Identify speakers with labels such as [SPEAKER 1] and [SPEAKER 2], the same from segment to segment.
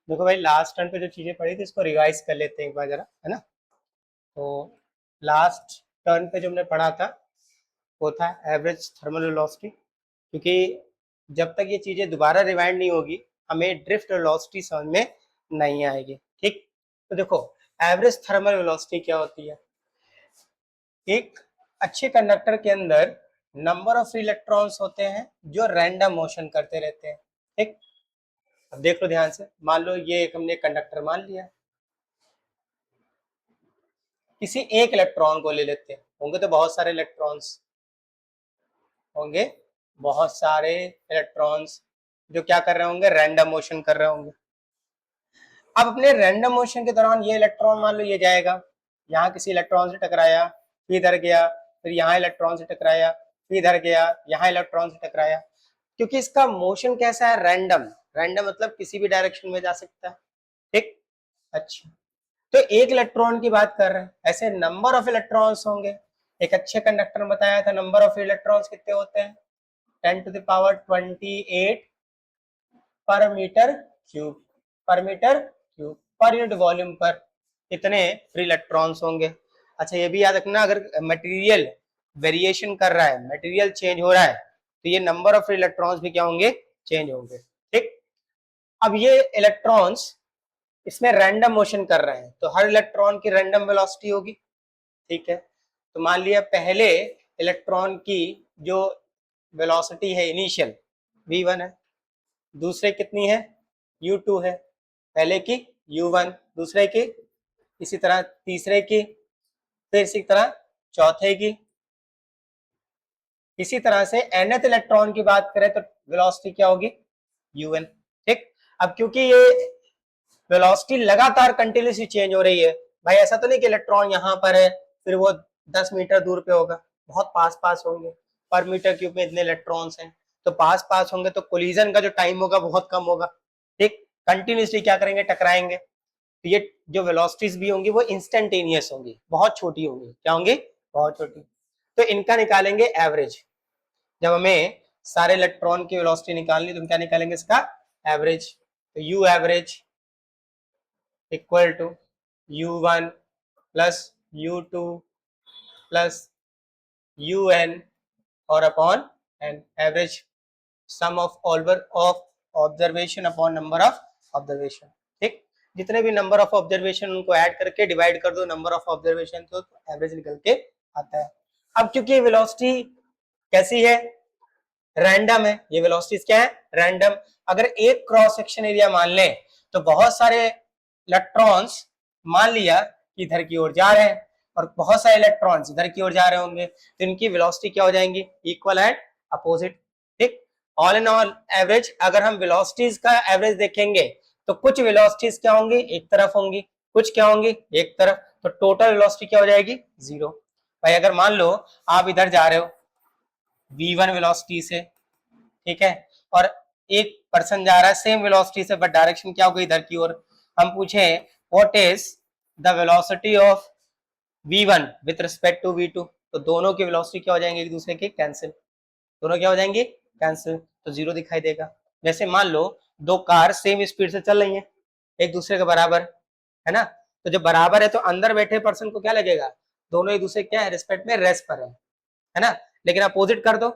[SPEAKER 1] देखो भाई, last turn पे जो चीजें पढ़ी थी इसको रिवाइज कर लेते हैं एक बार जरा, है ना। तो लास्ट टर्न पे जो हमने पढ़ा था वो था एवरेज थर्मल वेलोसिटी, क्योंकि जब तक ये चीजें दोबारा रिवाइंड नहीं होगी हमें ड्रिफ्ट वेलोसिटी समझ में नहीं आएगी। ठीक, तो देखो एवरेज थर्मल वेलोसिटी क्या होती है। एक अच्छे कंडक्टर के अंदर नंबर ऑफ फ्री इलेक्ट्रॉन्स होते हैं जो रैंडम मोशन करते रहते हैं। ठीक, अब देख लो ध्यान से, मान लो ये एक हमने कंडक्टर मान लिया, किसी एक इलेक्ट्रॉन को ले लेते हैं, होंगे तो बहुत सारे इलेक्ट्रॉन्स होंगे, बहुत सारे इलेक्ट्रॉन्स जो क्या कर रहे होंगे, रैंडम मोशन कर रहे होंगे। अब अपने रैंडम मोशन के दौरान ये इलेक्ट्रॉन मान लो ये जाएगा, यहाँ किसी इलेक्ट्रॉन से टकराया, फिर इधर गया, फिर यहाँ इलेक्ट्रॉन से टकराया, फिर इधर गया, यहाँ इलेक्ट्रॉन से टकराया। क्योंकि इसका मोशन कैसा है, रैंडम। रैंडम मतलब किसी भी डायरेक्शन में जा सकता है। ठीक, अच्छा, तो एक इलेक्ट्रॉन की बात कर रहे हैं, ऐसे नंबर ऑफ इलेक्ट्रॉन्स होंगे। एक अच्छे कंडक्टर ने बताया था नंबर ऑफ इलेक्ट्रॉन्स कितने होते हैं, 10⁻28 per metre cube, per metre cube per unit volume पर इतने फ्री इलेक्ट्रॉन्स होंगे। अच्छा, ये भी याद रखना, अगर मटेरियल वेरिएशन कर रहा है, मटेरियल चेंज हो रहा है, तो ये नंबर ऑफ फ्री इलेक्ट्रॉन्स भी क्या होंगे, चेंज होंगे। ठीक, अब ये इलेक्ट्रॉन्स इसमें रैंडम मोशन कर रहे हैं, तो हर इलेक्ट्रॉन की रैंडम वेलोसिटी होगी। ठीक है, तो मान लिया पहले इलेक्ट्रॉन की जो वेलोसिटी है इनिशियल v1 है, दूसरे कितनी है u2 है, पहले की u1, दूसरे की, इसी तरह तीसरे की, फिर इसी तरह चौथे की, इसी तरह से nth इलेक्ट्रॉन की बात करें तो वेलोसिटी क्या होगी, un। ठीक, अब क्योंकि ये वेलोसिटी लगातार कंटिन्यूसली चेंज हो रही है, भाई ऐसा तो नहीं कि इलेक्ट्रॉन यहाँ पर है फिर वो 10 मीटर दूर पे होगा, बहुत पास पास होंगे, पर मीटर क्यूब में इतने इलेक्ट्रॉन्स हैं, तो पास पास होंगे तो कोलिजन का जो टाइम होगा बहुत कम होगा। ठीक, कंटिन्यूसली क्या करेंगे, टकराएंगे, तो ये जो वेलोसिटीज भी होंगी वो इंस्टेंटेनियस होंगी, बहुत छोटी होंगी, क्या होंगी, बहुत छोटी। तो इनका निकालेंगे एवरेज, जब हमें सारे इलेक्ट्रॉन की वेलोसिटी निकालनी तो हम क्या निकालेंगे, इसका एवरेज। तो u average equal to u1 plus u2 plus un और upon N, average sum of observation upon number of observation. ठीक, जितने भी नंबर ऑफ ऑब्जर्वेशन उनको ऐड करके डिवाइड कर दो नंबर ऑफ ऑब्जर्वेशन, तो एवरेज निकल के आता है। अब क्योंकि वेलोसिटी कैसी है, रैंडम है, ये वेलोसिटीज क्या है, रैंडम। अगर एक क्रॉस सेक्शन एरिया मान लें तो बहुत सारे इलेक्ट्रॉन्स मान लिया कि इधर की ओर जा रहे हैं और बहुत सारे इलेक्ट्रॉन्स इधर की ओर जा रहे होंगे, तो इनकी वेलोसिटी क्या हो जाएंगी, इक्वल एंड अपोजिट। ठीक, ऑल इन ऑल एवरेज, अगर हम वेलोसिटीज का एवरेज देखेंगे तो कुछ वेलोसिटीज क्या होंगी, एक तरफ होंगी, कुछ क्या होंगी, एक तरफ, तो टोटल वेलोसिटी क्या हो जाएगी, जीरो। भाई अगर मान लो आप इधर जा रहे हो v1 वेलोसिटी से, ठीक है, और एक पर्सन जा रहा है सेम वेलोसिटी से बट डायरेक्शन क्या होगी, इधर की ओर, हम पूछे what is the velocity of v1 with respect to v2, तो दोनों की वेलोसिटी क्या हो जाएंगे, एक दूसरे के कैंसिल, दोनों क्या हो जाएंगे, कैंसिल, तो जीरो दिखाई देगा। जैसे मान लो दो कार सेम स्पीड से चल रही हैं, एक दूसरे के बराबर, है ना, तो जब बराबर है तो अंदर बैठे पर्सन को क्या लगेगा, दोनों एक दूसरे क्या है, रिस्पेक्ट में रेस्ट पर है ना। लेकिन अपोजिट कर दो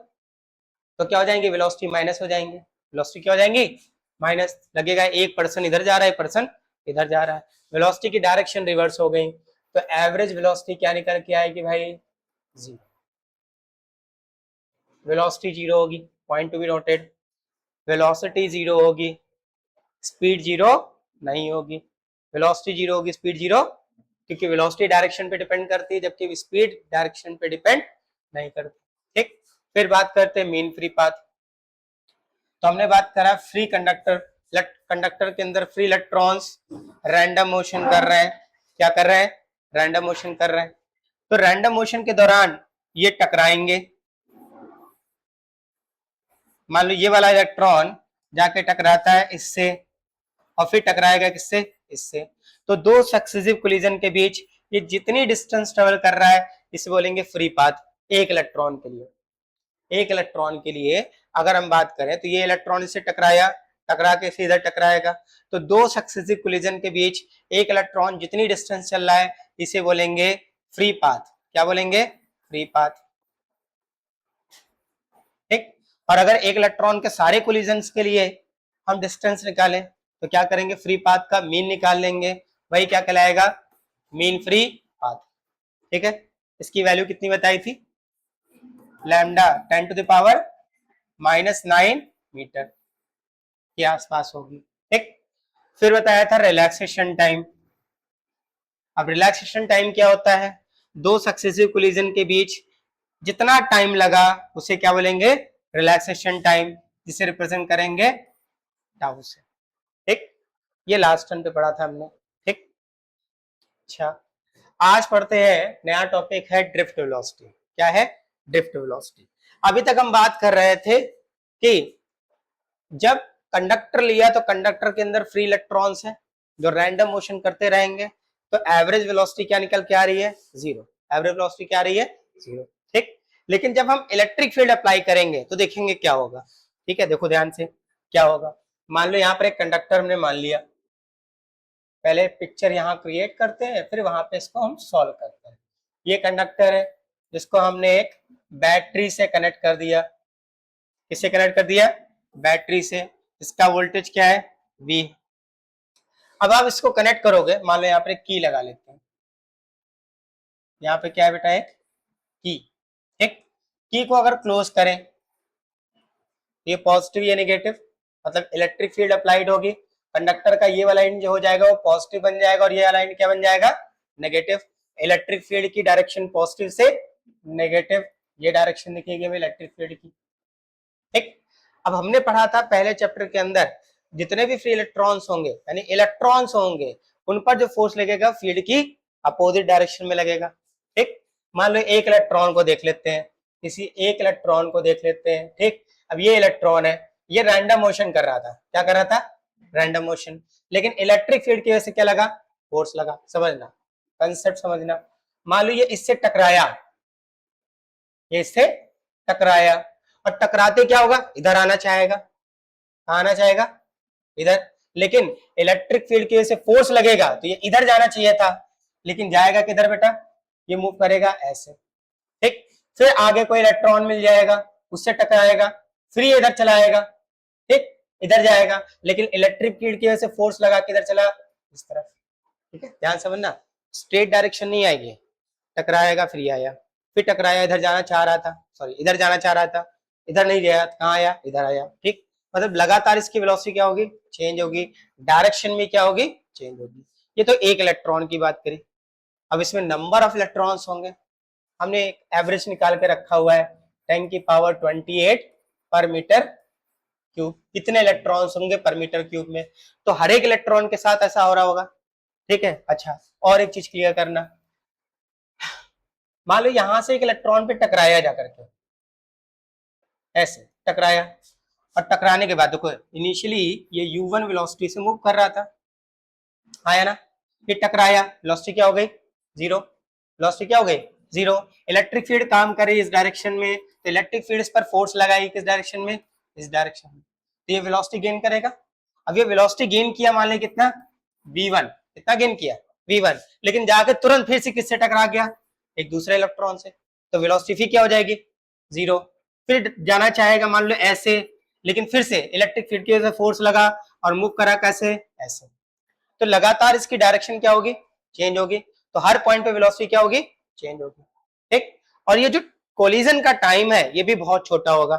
[SPEAKER 1] तो क्या हो जाएंगे, वेलोसिटी माइनस हो जाएंगे, वेलोसिटी क्या हो जाएंगी, माइनस लगेगा, एक पर्सन इधर जा रहा है, एक पर्सन इधर जा रहा है, वेलोसिटी की डायरेक्शन रिवर्स हो गई, तो एवरेज वेलोसिटी क्या निकल के आएगी भाई, जीरो, वेलोसिटी जीरो होगी, point to be noted, velocity zero होगी, स्पीड जीरो नहीं होगी, वेलोसिटी जीरो होगी, स्पीड जीरो, क्योंकि वेलोसिटी डायरेक्शन पे डिपेंड करती है जबकि स्पीड डायरेक्शन पे डिपेंड नहीं करती। ठीक, फिर बात करते हैं मीन फ्री पाथ। तो हमने बात करा फ्री कंडक्टर, कंडक्टर के अंदर फ्री इलेक्ट्रॉन्स रैंडम मोशन कर रहे हैं, क्या कर रहे हैं, रैंडम मोशन कर रहे हैं, तो रैंडम मोशन के दौरान ये टकराएंगे, मान लो ये वाला इलेक्ट्रॉन जाके टकराता है इससे और फिर टकराएगा किससे, इससे, तो दो सक्सेसिव कोलिजन के बीच ये जितनी डिस्टेंस ट्रेवल कर रहा है इसे बोलेंगे फ्री पाथ, एक इलेक्ट्रॉन के लिए। एक इलेक्ट्रॉन के लिए अगर हम बात करें तो ये इलेक्ट्रॉन इससे टकराया, टकरा के सीधा टकराएगा। तो दो सक्सेसिव कोलिजन के बीच एक इलेक्ट्रॉन जितनी डिस्टेंस चल रहा है इसे बोलेंगे फ्री पाथ। क्या बोलेंगे? Free path. ठीक। और अगर एक इलेक्ट्रॉन के सारे कोलिजन्स के लिए हम डिस्टेंस निकालें तो क्या करेंगे? फ्री पाथ का मीन निकाल लेंगे, वही क्या कहलाएगा? Mean free path. ठीक है, इसकी वैल्यू कितनी बताई थी? लैम्डा 10⁻⁻⁹ मीटर के आसपास होगी। ठीक। फिर बताया था रिलैक्सेशन टाइम। अब रिलैक्सेशन टाइम क्या होता है? दो सक्सेसिव कोलिजन के बीच जितना टाइम लगा उसे क्या बोलेंगे? रिलैक्सेशन टाइम, जिसे रिप्रेजेंट करेंगे टाउ से। ठीक, ये लास्ट टर्म पे पढ़ा था हमने। ठीक, अच्छा आज पढ़ते हैं नया टॉपिक है ड्रिफ्ट वेलोसिटी। क्या है? Drift velocity. अभी तक हम बात कर रहे थे कि जब कंडक्टर लिया तो कंडक्टर के अंदर फ्री इलेक्ट्रॉन्स हैं जो रैंडम मोशन करते रहेंगे, तो एवरेज वेलोसिटी क्या निकल के आ रही है? जीरो। एवरेज वेलोसिटी क्या आ रही है? जीरो। ठीक, लेकिन जब हम इलेक्ट्रिक फील्ड अप्लाई करेंगे तो देखेंगे क्या होगा। ठीक है, देखो ध्यान से क्या होगा। मान लो यहाँ पर एक कंडक्टर हमने मान लिया, पहले पिक्चर यहाँ क्रिएट करते हैं फिर वहां पे इसको हम सॉल्व करते हैं। ये कंडक्टर है जिसको हमने एक बैटरी से कनेक्ट कर दिया। किससे कनेक्ट कर दिया? बैटरी से। इसका वोल्टेज क्या है? V। अब आप इसको कनेक्ट करोगे, मान लो यहाँ पर एक की लगा लेते हैं। यहाँ पे क्या है बेटा? एक की। ठीक, की को अगर क्लोज करें, ये पॉजिटिव ये नेगेटिव, मतलब इलेक्ट्रिक फील्ड अप्लाइड होगी। कंडक्टर का ये वाला एंड जो हो जाएगा वो पॉजिटिव बन जाएगा और ये वाला एंड क्या बन जाएगा? नेगेटिव। इलेक्ट्रिक फील्ड की डायरेक्शन पॉजिटिव से नेगेटिव, ये डायरेक्शन दिखेगी हमें इलेक्ट्रिक फील्ड की। ठीक, अब हमने पढ़ा था पहले चैप्टर के अंदर जितने भी फ्री इलेक्ट्रॉन्स होंगे यानी इलेक्ट्रॉन्स होंगे उन पर जो फोर्स लगेगा फील्ड की अपोजिट डायरेक्शन में लगेगा। ठीक, मान लो एक इलेक्ट्रॉन को देख लेते हैं, किसी एक इलेक्ट्रॉन को देख लेते हैं। ठीक, अब ये इलेक्ट्रॉन है, ये रैंडम मोशन कर रहा था। क्या कर रहा था? Random motion. लेकिन इलेक्ट्रिक फील्ड की वजह से क्या लगा? फोर्स लगा। समझना, कंसेप्ट समझना। मान लो ये इससे टकराया, ये इससे टकराया और टकराते क्या होगा? इधर आना चाहेगा। आना चाहेगा इधर, लेकिन इलेक्ट्रिक फील्ड की वजह से फोर्स लगेगा तो ये इधर जाना चाहिए था, लेकिन जाएगा किधर बेटा? ये मूव करेगा ऐसे। ठीक, फिर आगे कोई इलेक्ट्रॉन मिल जाएगा, उससे टकराएगा, फिर ये इधर चला आएगा। ठीक, इधर जाएगा, लेकिन इलेक्ट्रिक फील्ड की वजह से फोर्स लगा किधर चला? इस तरफ। ठीक है, ध्यान समझना, स्ट्रेट डायरेक्शन नहीं आएगी, टकराएगा फिर आया, फिर टकराया, इधर जाना चाह रहा था, सॉरी इधर जाना चाह रहा था, इधर नहीं गया, कहाँ आया? इधर आया। ठीक, मतलब लगातार इसकी वेलोसिटी क्या होगी? चेंज होगी, डायरेक्शन में क्या होगी? चेंज होगी। ये तो एक इलेक्ट्रॉन की बात करी। अब इसमें नंबर ऑफ इलेक्ट्रॉन्स होंगे, हमने एक एवरेज निकाल के रखा हुआ है 10⁻28 पर मीटर क्यूब। कितने इलेक्ट्रॉन्स होंगे पर मीटर क्यूब में? तो हर एक इलेक्ट्रॉन के साथ ऐसा हो रहा होगा। ठीक है, अच्छा और एक चीज क्लियर करना, मान लो यहां से एक इलेक्ट्रॉन पे टकराया जाकर के, ऐसे टकराया, और टकराने के बाद देखो इनिशियली ये u1 वेलोसिटी से मूव कर रहा था, आया ना, फिर टकराया, वेलोसिटी क्या हो गई? जीरो। वेलोसिटी क्या हो गई? जीरो। इलेक्ट्रिक फील्ड काम कर रही है इस डायरेक्शन में, तो इलेक्ट्रिक फील्ड इस पर फोर्स लगाई किस डायरेक्शन में? इस डायरेक्शन में, तो ये वेलोसिटी गेन करेगा। अब ये वेलोसिटी गेन किया, मान ले कितना? v1। कितना गेन किया? v1, लेकिन जाके तुरंत फिर से किससे टकरा गया? एक दूसरे इलेक्ट्रॉन से, तो वेलोसिटी फिर क्या हो जाएगी? जीरो। फिर जाना चाहेगा मान लो ऐसे, लेकिन फिर से इलेक्ट्रिक फील्ड की वजह से फोर्स लगा और मूव करा कैसे? ऐसे। तो लगातार इसकी डायरेक्शन क्या होगी? चेंज होगी। तो हर पॉइंट पे वेलोसिटी क्या होगी? चेंज होगी। ठीक, और ये जो कोलिजन का टाइम है ये भी बहुत छोटा होगा,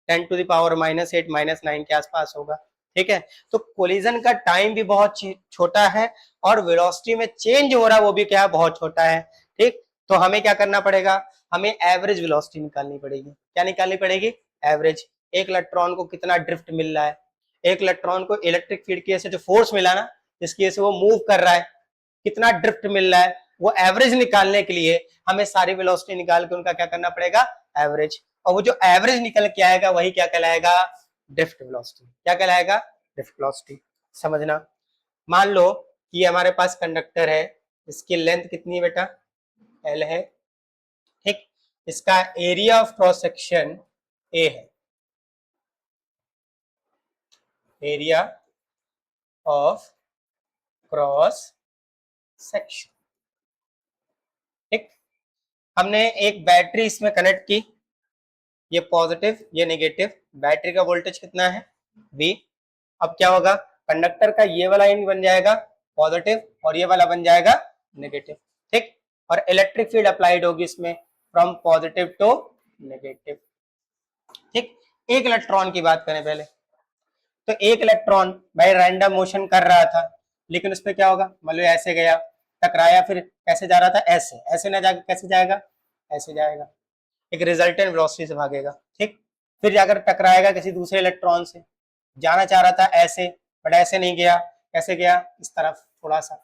[SPEAKER 1] 10⁻⁻8 -9 के आसपास होगा। ठीक है, तो कोलिजन का टाइम भी बहुत छोटा है और वेलोसिटी में चेंज हो रहा है वो भी क्या है? बहुत छोटा है। ठीक, तो हमें क्या करना पड़ेगा? हमें एवरेज वेलोसिटी निकालनी पड़ेगी। क्या निकालनी पड़ेगी? एवरेज। एक इलेक्ट्रॉन को कितना ड्रिफ्ट मिल रहा है, एक इलेक्ट्रॉन को इलेक्ट्रिक फील्ड की वजह से जो फोर्स मिला ना, जिसकी वजह से वो मूव कर रहा है, कितना ड्रिफ्ट मिल रहा है, वो एवरेज निकालने के लिए हमें सारी वेलोसिटी निकाल के उनका क्या करना पड़ेगा? एवरेज। और वो जो एवरेज निकल के आएगा वही क्या कहलाएगा? Drift velocity. क्या कहलाएगा? Drift velocity. समझना, मान लो कि हमारे पास कंडक्टर है, इसकी लेंथ कितनी है बेटा? L है। ठीक, इसका area of cross section A है। Area of cross section. ठीक, हमने एक बैटरी इसमें कनेक्ट की, ये पॉजिटिव ये नेगेटिव, बैटरी का वोल्टेज कितना है V। अब क्या होगा, कंडक्टर का ये वाला एंड बन जाएगा पॉजिटिव और ये वाला बन जाएगा नेगेटिव। ठीक, और इलेक्ट्रिक फील्ड अप्लाइड होगी इसमें फ्रॉम पॉजिटिव टू नेगेटिव। ठीक, एक इलेक्ट्रॉन की बात करें पहले, तो एक इलेक्ट्रॉन भाई रैंडम मोशन कर रहा था, लेकिन उसमें क्या होगा, मान लो ऐसे गया, टकराया, फिर कैसे जा रहा था, ऐसे, ऐसे ना जाकर कैसे जाएगा, ऐसे जाएगा, एक रिजल्टेंट वेलोसिटी से भागेगा। ठीक, फिर जाकर टकराएगा किसी दूसरे इलेक्ट्रॉन से, जाना चाह रहा था ऐसे, बट ऐसे नहीं गया, कैसे गया, इस तरफ थोड़ा सा।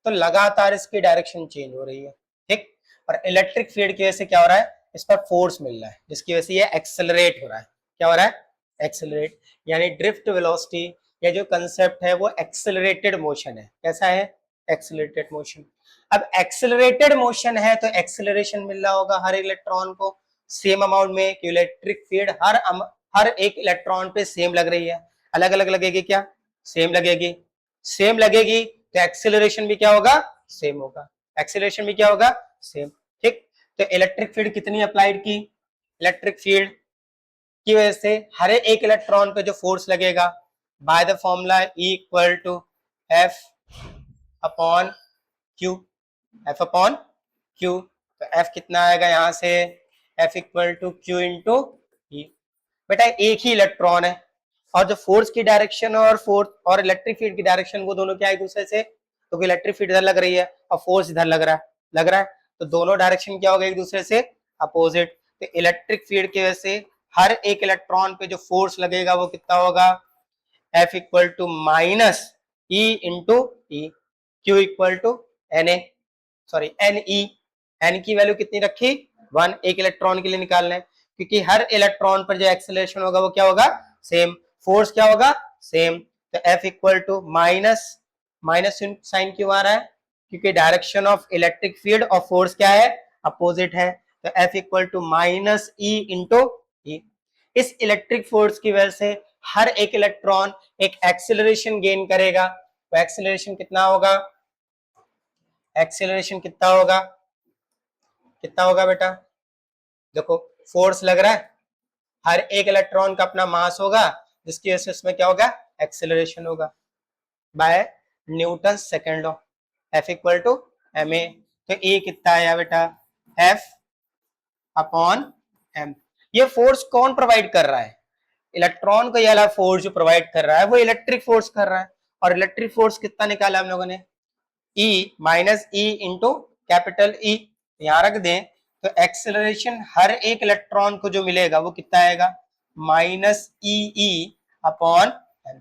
[SPEAKER 1] तो लगातार इसकी डायरेक्शन चेंज हो रही है। ठीक, और इलेक्ट्रिक फील्ड की वजह से क्या हो रहा है, इस पर फोर्स मिल रहा है, जिसकी वजह से ये एक्सेलरेट हो रहा है। क्या हो रहा है, एक्सेलरेट, यानी ड्रिफ्ट वेलोसिटी, या जो कंसेप्ट है वो एक्सेलरेटेड मोशन है। कैसा है, एक्सेलरेटेड मोशन। अब एक्सेलरेटेड मोशन है तो एक्सेलरेशन मिल रहा होगा हर इलेक्ट्रॉन को सेम अमाउंट में, कि इलेक्ट्रिक फील्ड हर एक इलेक्ट्रॉन पे सेम लग रही है, अलग अलग लगेगी क्या, सेम लगेगी, सेम लगेगी, तो एक्सेलरेशन भी क्या होगा, सेम होगा, एक्सेलरेशन भी क्या होगा, सेम। ठीक, तो इलेक्ट्रिक फील्ड कितनी अप्लाइड की, इलेक्ट्रिक फील्ड की वजह से हर एक इलेक्ट्रॉन पे जो फोर्स लगेगा by the formula E equal to F upon Q, F upon Q, तो F कितना आएगा यहाँ से, F equal to Q into E। बेटा एक ही इलेक्ट्रॉन है और जो फोर्स की डायरेक्शन और इलेक्ट्रिक फील्ड की डायरेक्शन वो दोनों क्या है एक दूसरे से, तो इलेक्ट्रिक फील्ड इधर लग रही है और फोर्स इधर लग रहा है, तो दोनों डायरेक्शन क्या होगा एक दूसरे से अपोजिट। तो इलेक्ट्रिक फील्ड की वजह से हर एक इलेक्ट्रॉन पे जो फोर्स लगेगा वो कितना होगा, F equal to minus E into E, Q equal to Na, sorry Ne, N की वैल्यू कितनी रखी, 1, एक इलेक्ट्रॉन के लिए निकालना है, क्योंकि हर इलेक्ट्रॉन पर जो एक्सेलरेशन होगा वो क्या होगा, सेम, फोर्स क्या होगा, सेम। तो F equal to minus sign क्यों आ रहा है, क्योंकि डायरेक्शन ऑफ इलेक्ट्रिक फील्ड और फोर्स क्या है, अपोजिट है, तो F equal to minus E into E। इस इलेक्ट्रिक फोर्स की वजह से हर एक इलेक्ट्रॉन एक एक्सेलरेशन गेन करेगा, तो एक्सेलरेशन कितना होगा, एक्सेलरेशन कितना होगा, कितना होगा बेटा, देखो फोर्स लग रहा है, हर एक इलेक्ट्रॉन का अपना मास होगा, जिसकी वजह से इसमें क्या होगा, एक्सेलरेशन होगा by Newton second law, F equal to ma। तो ए कितना आया बेटा, F अपॉन m। ये फोर्स कौन प्रोवाइड कर रहा है, इलेक्ट्रॉन को, ये वाला फोर्स जो प्रोवाइड कर रहा है वो इलेक्ट्रिक फोर्स कर रहा है, और इलेक्ट्रिक फोर्स कितना निकाला हम लोगों ने, E minus E into capital E, यहां रख दें, तो एक्सेलरेशन हर एक इलेक्ट्रॉन को जो मिलेगा वो कितना आएगा, माइनस E अपॉन m।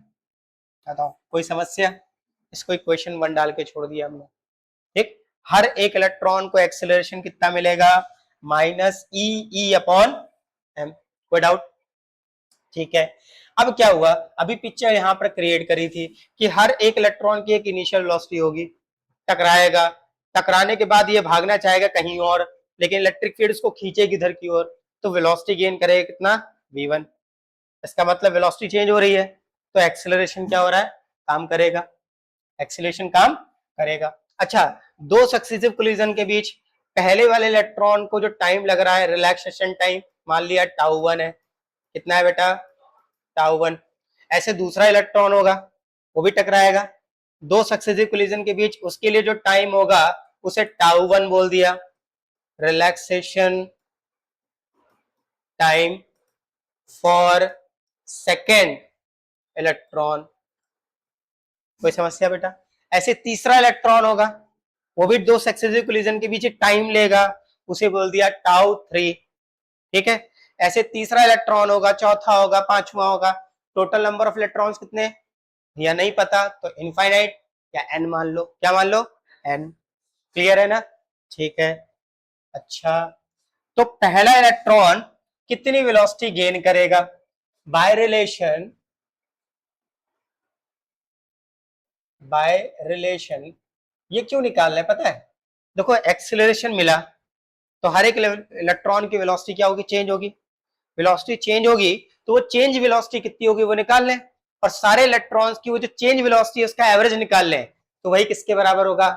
[SPEAKER 1] बताओ कोई समस्या, इसको इक्वेशन 1 डाल के छोड़ दिया हमने। ठीक, हर एक इलेक्ट्रॉन को एक्सेलरेशन कितना मिलेगा, माइनस E अपॉन m, कोई डाउट, ठीक है। अब क्या हुआ, अभी पिक्चर यहां पर क्रिएट करी थी कि हर एक इलेक्ट्रॉन की एक इनिशियल वेलोसिटी होगी, टकराएगा, टकराने के बाद ये भागना चाहेगा कहीं और, लेकिन इलेक्ट्रिक फील्ड उसको खींचेगी इधर की ओर, तो वेलोसिटी गेन करेगा कितना, v1। इसका मतलब वेलोसिटी चेंज हो रही है, तो एक्सेलरेशन क्या हो रहा है, काम करेगा, एक्सेलरेशन काम करेगा। अच्छा, दो सक्सेसिव कोलिजन के बीच पहले वाले इलेक्ट्रॉन को जो टाइम लग रहा है, रिलैक्सेशन टाइम, मान लिया τ1 है, कितना है बेटा, τ1। ऐसे दूसरा इलेक्ट्रॉन होगा, वो भी टकराएगा, दो सक्सेसिव कोलिजन के बीच, उसके लिए जो टाइम होगा उसे τ1 बोल दिया, relaxation time for second electron. कोई समस्या बेटा, ऐसे तीसरा इलेक्ट्रॉन होगा, वो भी दो सक्सेसिव कोलिजन के बीच टाइम लेगा, उसे बोल दिया τ3, ठीक है। ऐसे तीसरा इलेक्ट्रॉन होगा, चौथा होगा, पांचवा होगा, टोटल नंबर ऑफ इलेक्ट्रॉन्स कितने, या नहीं पता तो इनफाइनाइट या n मान लो, क्या मान लो, n। क्लियर है ना, ठीक है। अच्छा, तो पहला इलेक्ट्रॉन कितनी वेलोसिटी गेन करेगा, बाय रिलेशन, ये क्यों निकालना है पता है, देखो एक्सेलरेशन मिला तो हर एक इलेक्ट्रॉन की वेलोसिटी क्या होगी, चेंज होगी, वेलोसिटी चेंज होगी, तो वो चेंज वेलोसिटी कितनी होगी वो निकाल लें, और सारे इलेक्ट्रॉन्स की वो जो चेंज वेलोसिटी है उसका एवरेज निकाल लें, तो वही किसके बराबर होगा?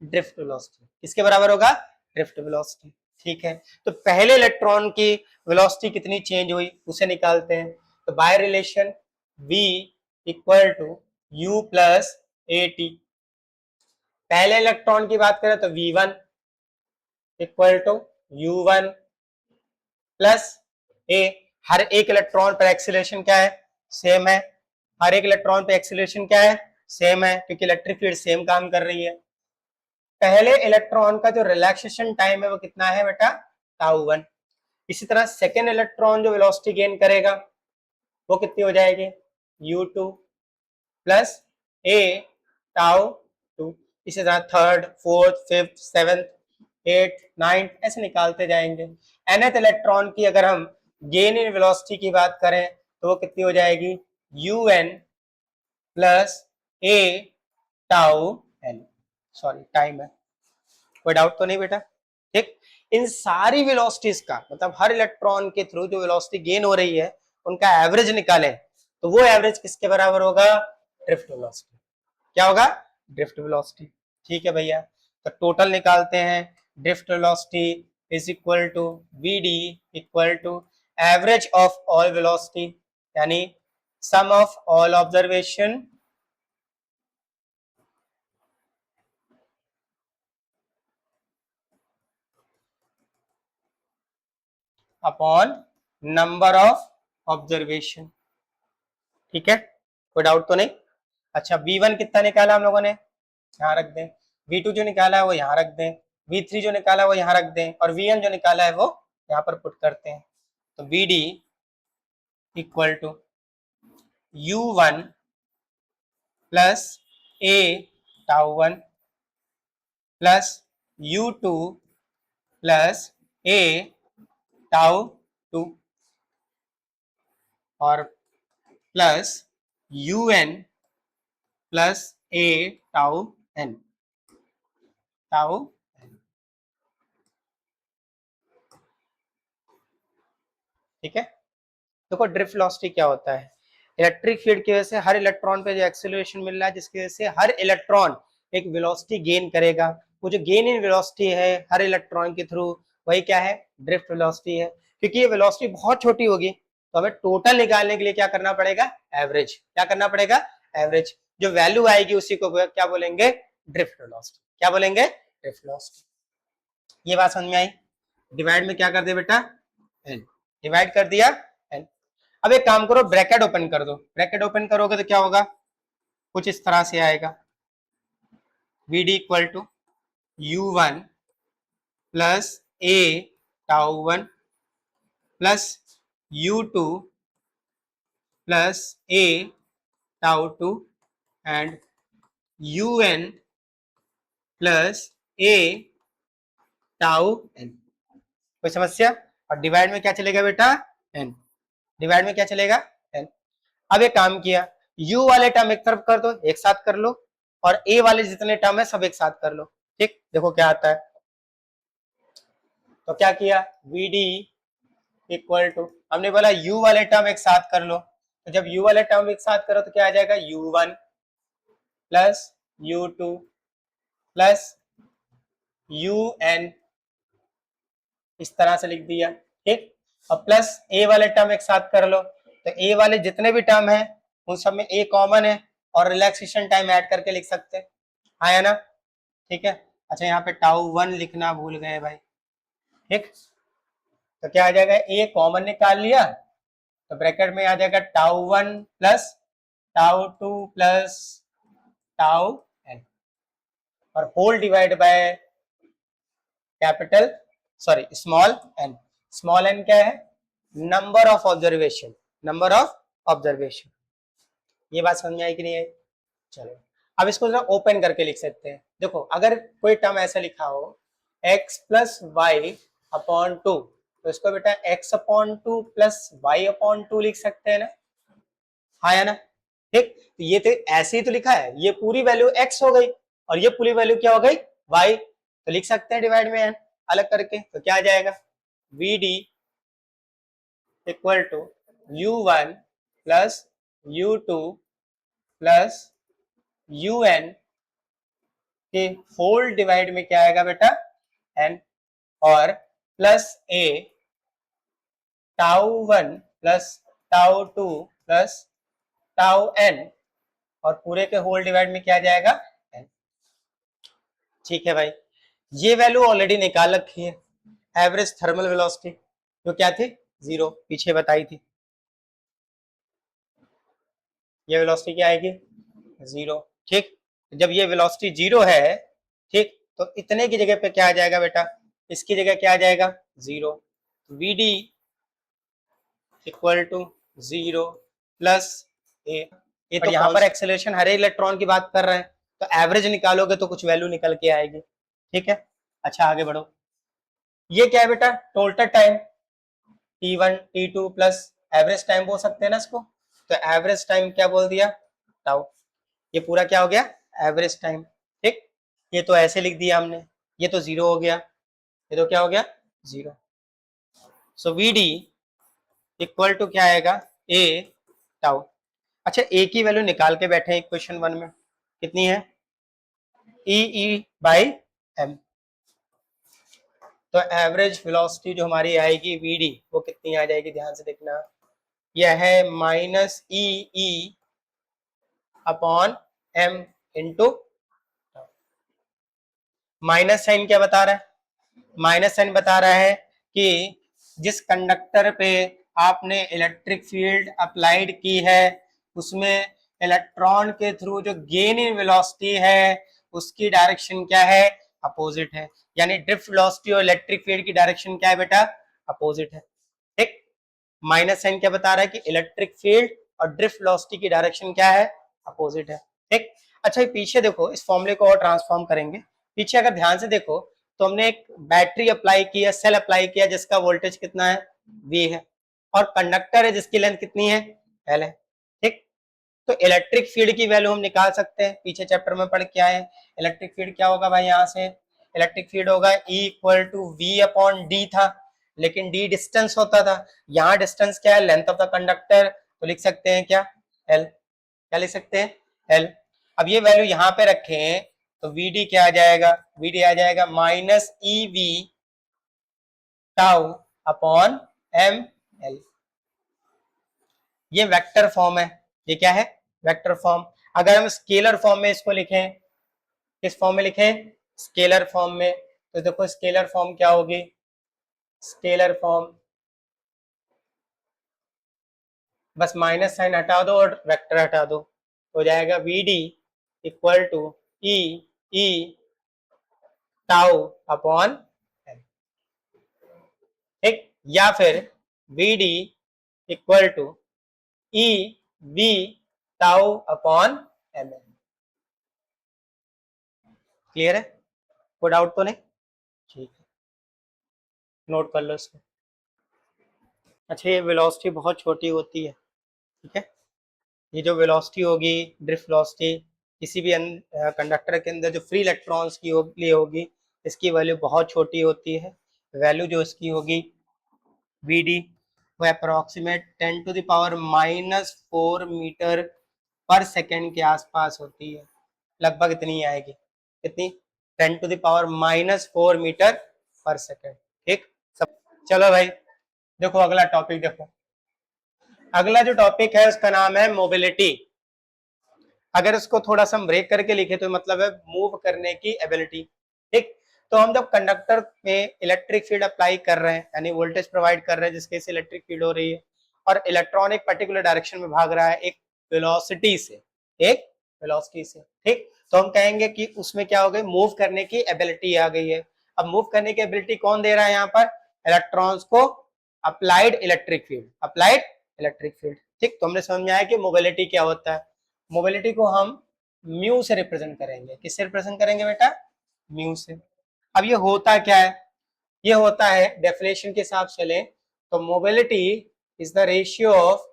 [SPEAKER 1] Drift velocity. किसके बराबर होगा? Drift velocity. ठीक है, तो पहले इलेक्ट्रॉन की वेलोसिटी कितनी चेंज हुई उसे निकालते हैं। तो by relation v equal to u plus a t. पहले इलेक्ट्रॉन की बात करें तो v1 equal to u1 plus a. हर एक इलेक्ट्रॉन पर एक्सीलरेशन क्या है? सेम है। हर एक इलेक्ट्रॉन पे एक्सीलरेशन क्या है? सेम है, क्योंकि इलेक्ट्रिक फील्ड सेम काम कर रही है। पहले इलेक्ट्रॉन का जो रिलैक्सेशन टाइम है वो कितना है बेटा? टाउ 1। इसी तरह सेकेंड इलेक्ट्रॉन जो वेलोसिटी गेन करेगा वो कितनी हो जाएगी? u2 प्लस ए टाउ 2। इसी तरह third, fourth, fifth, seventh, eight, ninth ऐसे निकालते जाएंगे। nth इलेक्ट्रॉन की अगर हम गेन इन वेलोसिटी की बात करें तो वो कितनी हो जाएगी? un प्लस ए टाउ एन। सॉरी, टाइम है, कोई डाउट तो नहीं बेटा? ठीक, इन सारी वेलोसिटीज का मतलब हर इलेक्ट्रॉन के थ्रू जो वेलोसिटी गेन हो रही है उनका एवरेज निकालें, तो वो एवरेज किसके बराबर होगा? Drift velocity. क्या होगा? Drift velocity. ठीक है भैया, तो टोटल निकालते हैं। Drift velocity is equal to we D equal to average of all velocity, यानी sum of all observation upon number of observation. ठीक है, कोई डाउट तो नहीं? अच्छा, v1 कितना निकाला हम लोगों ने? यहाँ रख दें। v2 जो निकाला है वो यहाँ रख दें। v3 जो निकाला है वो यहाँ रख दें, और vn जो निकाला है वो यहाँ पर पुट करते हैं। तो vd equal to u1 plus a tau 1 plus u2 plus a tau 2 और plus un plus a tau n। Tau n। ठीक है, देखो ड्रिफ्ट वेलोसिटी क्या होता है? इलेक्ट्रिक फील्ड की वजह से हर इलेक्ट्रॉन पे जो एक्सीलरेशन मिल रहा है, जिसकी वजह से हर इलेक्ट्रॉन एक वेलोसिटी गेन करेगा। वो जो गेन इन वेलोसिटी है हर इलेक्ट्रॉन के थ्रू, वही क्या है? ड्रिफ्ट वेलोसिटी है। क्योंकि ये वेलोसिटी बहुत छोटी होगी तो हमें टोटल निकालने के लिए क्या करना पड़ेगा? एवरेज। क्या करना पड़ेगा? एवरेज। जो वैल्यू आएगी उसी को क्या बोलेंगे? Drift velocity. क्या बोलेंगे? Drift velocity. ये बात समझ में आई? डिवाइड में क्या कर दे बेटा? एन। डिवाइड कर दिया एन। अब एक काम करो, ब्रैकेट ओपन कर दो। ब्रैकेट ओपन करोगे तो क्या होगा? कुछ इस तरह से आएगा, vd equal to u1 plus a tau 1 plus u2 plus a tau 2 and un plus a tau n। कोई समस्या? और डिवाइड में क्या चलेगा बेटा? n। डिवाइड में क्या चलेगा? n। अब एक काम किया, u वाले टर्म एक तरफ कर दो, एक साथ कर लो, और a वाले जितने टर्म है सब एक साथ कर लो। ठीक, देखो क्या आता है। तो क्या किया? vd इक्वल टू, हमने बोला u वाले टर्म एक साथ कर लो, तो जब u वाले टर्म एक साथ करो तो क्या आ जाएगा? u1 plus u2 plus un, इस तरह से लिख दिया। ठीक, अब प्लस a वाले टर्म एक साथ कर लो, तो a वाले जितने भी टर्म है उन सब में a कॉमन है, और रिलैक्सेशन टाइम ऐड करके लिख सकते हैं। हाँ है ना? ठीक है। अच्छा, यहाँ पे टाउ 1 लिखना भूल गए भाई। ठीक, तो क्या आ जाएगा? a कॉमन निकाल लिया तो ब्रैकेट में आ जाएगा tau 1 plus tau 2 plus tau n, और whole divide by capital sorry small n। Small n क्या है? Number of observation. Number of observation. ये बात समझ में आई कि नहीं आई? चलो, अब इसको जरा ओपन करके लिख सकते हैं। देखो, अगर कोई टर्म ऐसा लिखा हो x प्लस वाई अपॉन 2, तो इसको बेटा x upon 2 plus y upon 2 लिख सकते हैं ना? हाँ या ना? ठीक, तो ये तो ऐसे ही तो लिखा है, ये पूरी वैल्यू x हो गई और ये पूरी वैल्यू क्या हो गई? y। तो लिख सकते हैं डिवाइड में n अलग करके, तो क्या आ जाएगा? vd equal to u1 plus u2 plus un के होल डिवाइड में क्या आएगा बेटा, n, और plus a tau 1 plus tau 2 plus tau n, और पूरे के होल डिवाइड में क्या जाएगा, n। ठीक है भाई, ये वैल्यू ऑलरेडी निकाल रखी है। एवरेज थर्मल वेलोसिटी जो क्या थी, 0, पीछे बताई थी। ये वेलोसिटी क्या आएगी, 0। ठीक, जब ये वेलोसिटी 0 है, ठीक, तो इतने की जगह पे क्या आ जाएगा बेटा, इसकी जगह क्या आ जाएगा, 0। vd इक्वल टू 0 प्लस ए। ये तो यहाँ पर एक्सेलरेशन हर इलेक्ट्रॉन की बात कर रहे हैं, तो एवरेज निकालोगे तो कुछ वैल्यू निकल के आएगी। ठीक है, अच्छा आगे बढ़ो। ये क्या है बेटा, total time t1 t2 plus average time बोल सकते हैं ना इसको, तो एवरेज टाइम क्या बोल दिया, टाउ। ये पूरा क्या हो गया, एवरेज टाइम। ठीक, ये तो ऐसे लिख दिया हमने, ये तो 0 हो गया, ये तो क्या हो गया, 0। सो vd इक्वल टू क्या आएगा, a टाउ। अच्छा, a की वैल्यू निकाल के बैठे हैं क्वेश्चन 1 में, कितनी है, e/m। तो एवरेज वेलोसिटी जो हमारी आएगी vd, वो कितनी आ जाएगी, ध्यान से देखना, यह है -e upon m into, minus sign क्या बता रहा है, माइनस साइन बता रहा है कि जिस कंडक्टर पे आपने इलेक्ट्रिक फील्ड अप्लाइड की है, उसमें इलेक्ट्रॉन के थ्रू जो गेन इन वेलोसिटी है उसकी डायरेक्शन क्या है, अपोजिट है। यानी ड्रिफ्ट वेलोसिटी और इलेक्ट्रिक फील्ड की डायरेक्शन क्या है बेटा, अपोजिट है। ठीक, माइनस साइन क्या बता रहा है कि इलेक्ट्रिक फील्ड और ड्रिफ्ट वेलोसिटी की डायरेक्शन क्या है, अपोजिट है। ठीक, अच्छा पीछे देखो, इस फॉर्मूले को और ट्रांसफॉर्म करेंगे। पीछे अगर ध्यान से देखो तो हमने एक बैटरी अप्लाई किया, सेल अप्लाई किया, जिसका वोल्टेज कितना है, V है, और कंडक्टर है जिसकी लेंथ कितनी है, L है। ठीक, तो इलेक्ट्रिक फील्ड की वैल्यू हम निकाल सकते हैं, पीछे चैप्टर में पढ़ के आए। इलेक्ट्रिक फील्ड क्या होगा भाई, यहाँ से इलेक्ट्रिक फील्ड होगा E equal to V upon D था, लेकिन D डिस्टेंस होता था, यहाँ डिस्टेंस क्या है, लेंथ ऑफ द कंडक्टर, तो लिख सकते हैं क्या, L। क्या लिख सकते हैं, L। अब ये वैल्यू यहाँ पे रखें तो Vd क्या आ जाएगा, Vd आ जाएगा -eV टाउ अपॉन ml। ये वेक्टर फॉर्म है, ये क्या है, वेक्टर फॉर्म। अगर हम स्केलर फॉर्म में इसको लिखें, किस फॉर्म में लिखें, स्केलर फॉर्म में, तो देखो स्केलर फॉर्म क्या होगी, स्केलर फॉर्म बस माइनस साइन हटा दो और वेक्टर हटा दो, हो जाएगा Vd equal to e tau upon m। ठीक, या फिर Vd equal to v tau upon m। Clear है, कोई डाउट तो नहीं, ठीक है, नोट कर लो इसको। अच्छा, ये वेलोसिटी बहुत छोटी होती है, ठीक है, ये जो वेलोसिटी होगी, ड्रिफ्ट वेलोसिटी, किसी भी कंडक्टर के अंदर जो फ्री इलेक्ट्रॉन्स की लिए होगी, इसकी वैल्यू बहुत छोटी होती है। वैल्यू जो इसकी होगी Vd वो approximate 10 to the power -4 metre per second के आसपास होती है, लगभग इतनी आएगी, कितनी, 10 to the power -4 metre per second. ठीक, सब, चलो भाई देखो अगला टॉपिक देखो। अगला जो टॉपिक है उसका नाम है मोबिलिटी। अगर इसको थोड़ा सा हम ब्रेक करके लिखे तो मतलब है मूव करने की एबिलिटी। ठीक, तो हम जब कंडक्टर में इलेक्ट्रिक फील्ड अप्लाई कर रहे हैं, यानी वोल्टेज प्रोवाइड कर रहे हैं जिसके से इलेक्ट्रिक फील्ड हो रही है, और इलेक्ट्रॉन एक पर्टिकुलर डायरेक्शन में भाग रहा है एक वेलोसिटी से, एक वेलोसिटी से। ठीक, तो हम कहेंगे कि उसमें क्या हो गई, मूव करने की एबिलिटी आ गई है। अब मूव करने की एबिलिटी कौन दे रहा है यहाँ पर, इलेक्ट्रॉन्स को applied electric field, applied electric field. ठीक, तो हमने समझ में आया कि मोबिलिटी क्या होता है। मोबिलिटी को हम म्यू से रिप्रेजेंट करेंगे, किससे रिप्रेजेंट करेंगे बेटा, म्यू से। अब ये होता क्या है, ये होता है डेफिनेशन के हिसाब से लें तो mobility is the ratio of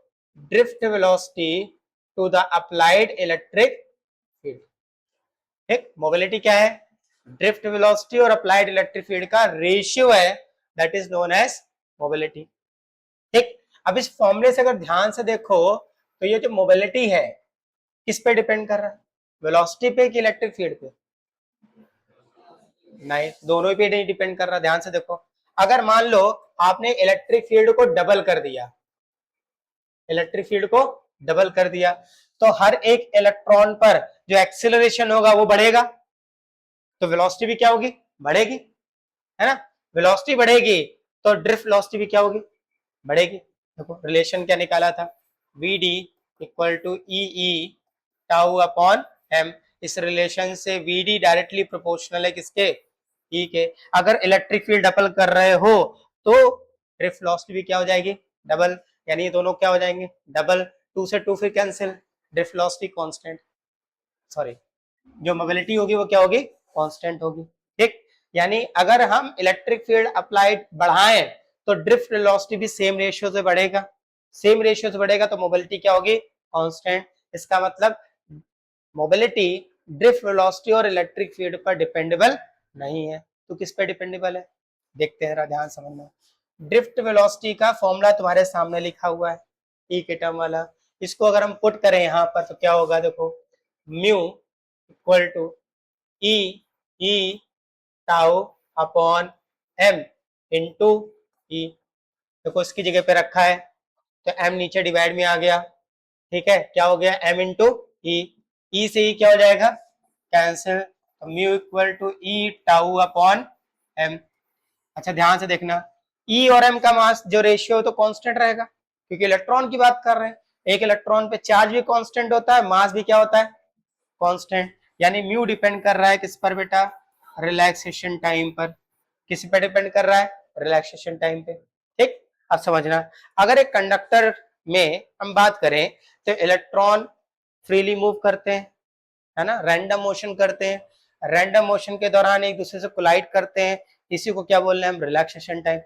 [SPEAKER 1] drift velocity to the applied electric field. ठीक, मोबिलिटी क्या है, ड्रिफ्ट वेलोसिटी और अप्लाइड इलेक्ट्रिक फील्ड का रेशियो है, that is known as mobility. ठीक, अब इस फॉर्मूले से अगर ध्यान से देखो तो ये जो मोबिलिटी है किस पे डिपेंड कर रहा है, वेलोसिटी पे कि इलेक्ट्रिक फील्ड पे? नहीं, दोनों पे नहीं डिपेंड कर रहा। ध्यान से देखो, अगर मान लो आपने इलेक्ट्रिक फील्ड को डबल कर दिया, इलेक्ट्रिक फील्ड को डबल कर दिया, तो हर एक इलेक्ट्रॉन पर जो एक्सीलरेशन होगा वो बढ़ेगा, तो वेलोसिटी भी क्या होगी, बढ़ेगी, है ना। वेलोसिटी बढ़ेगी तो ड्रिफ्ट वेलोसिटी भी क्या होगी, बढ़ेगी। देखो रिलेशन क्या निकाला था, V D equal to E E tau upon M. इस रिलेशन से वी डी डायरेक्टली प्रोपोर्शनल है किसके, ई के। अगर इलेक्ट्रिक फील्ड डबल कर रहे हो तो ड्रिफ्ट वेलोसिटी भी क्या हो जाएगी, डबल, यानी ये दोनों क्या हो जाएंगे, डबल। टू से टू फिर cancel, drift velocity constant, sorry जो मोबिलिटी होगी वो क्या होगी, कांस्टेंट होगी। ठीक, यानी अगर हम इलेक्ट्रिक फील्ड अप्लाइड बढ़ाएं तो ड्रिफ्ट वेलोसिटी भी सेम रेशियो से बढ़ेगा, सेम रेशियो से बढ़ेगा तो मोबिलिटी क्या होगी, कांस्टेंट। इसका मतलब मोबिलिटी ड्रिफ्ट वेलोसिटी और इलेक्ट्रिक फील्ड पर डिपेंडेबल नहीं है। तो किस पे डिपेंडेबल है, देखते हैं, ध्यान समझना। ड्रिफ्ट वेलोसिटी का फॉर्मूला तुम्हारे सामने लिखा हुआ है, ई के टर्म वाला। इसको अगर हम पुट करें यहाँ पर तो क्या होगा, देखो mu equal to E E tau upon m into e. देखो इसकी जगह पे रखा है तो एम नीचे डिवाइड में आ गया, ठीक है, क्या हो गया, एम इंटू ई। ई से ही क्या हो जाएगा, कैंसिल, तो mu equal to E tau upon M. अच्छा ध्यान से देखना, ई और एम का मास जो रेशियो तो कांस्टेंट रहेगा, क्योंकि इलेक्ट्रॉन की बात कर रहे हैं। एक इलेक्ट्रॉन पे चार्ज भी कांस्टेंट होता है, मास भी क्या होता है, कांस्टेंट। यानी म्यू डिपेंड कर रहा है किस पर बेटा, रिलैक्सेशन टाइम पर। किस पर डिपेंड कर रहा है, रिलैक्सेशन टाइम पे। ठीक, अब समझना, अगर एक कंडक्टर में हम बात करें तो इलेक्ट्रॉन फ्रीली मूव करते हैं, है ना, रैंडम मोशन करते हैं, रैंडम मोशन के दौरान एक दूसरे से कोलाइड करते हैं, इसी को क्या बोल रहे हैं हम, रिलैक्सेशन टाइम।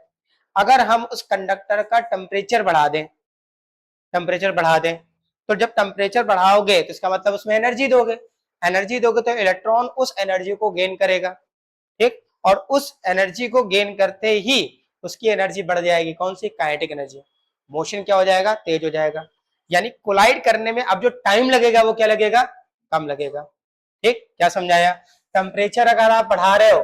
[SPEAKER 1] अगर हम उस कंडक्टर का टेम्परेचर बढ़ा दें, टेम्परेचर बढ़ा दें, तो जब टेम्परेचर बढ़ाओगे तो इसका मतलब उसमें एनर्जी दोगे, एनर्जी दोगे तो इलेक्ट्रॉन उस एनर्जी को गेन करेगा। ठीक, और उस एनर्जी को गेन करते ही उसकी एनर्जी बढ़ जाएगी, कौन सी, काइनेटिक एनर्जी। मोशन क्या हो जाएगा, तेज हो जाएगा। यानी कोलाइड करने में अब जो टाइम लगेगा वो क्या लगेगा, कम लगेगा। ठीक, क्या समझाया, टेम्परेचर अगर आप बढ़ा रहे हो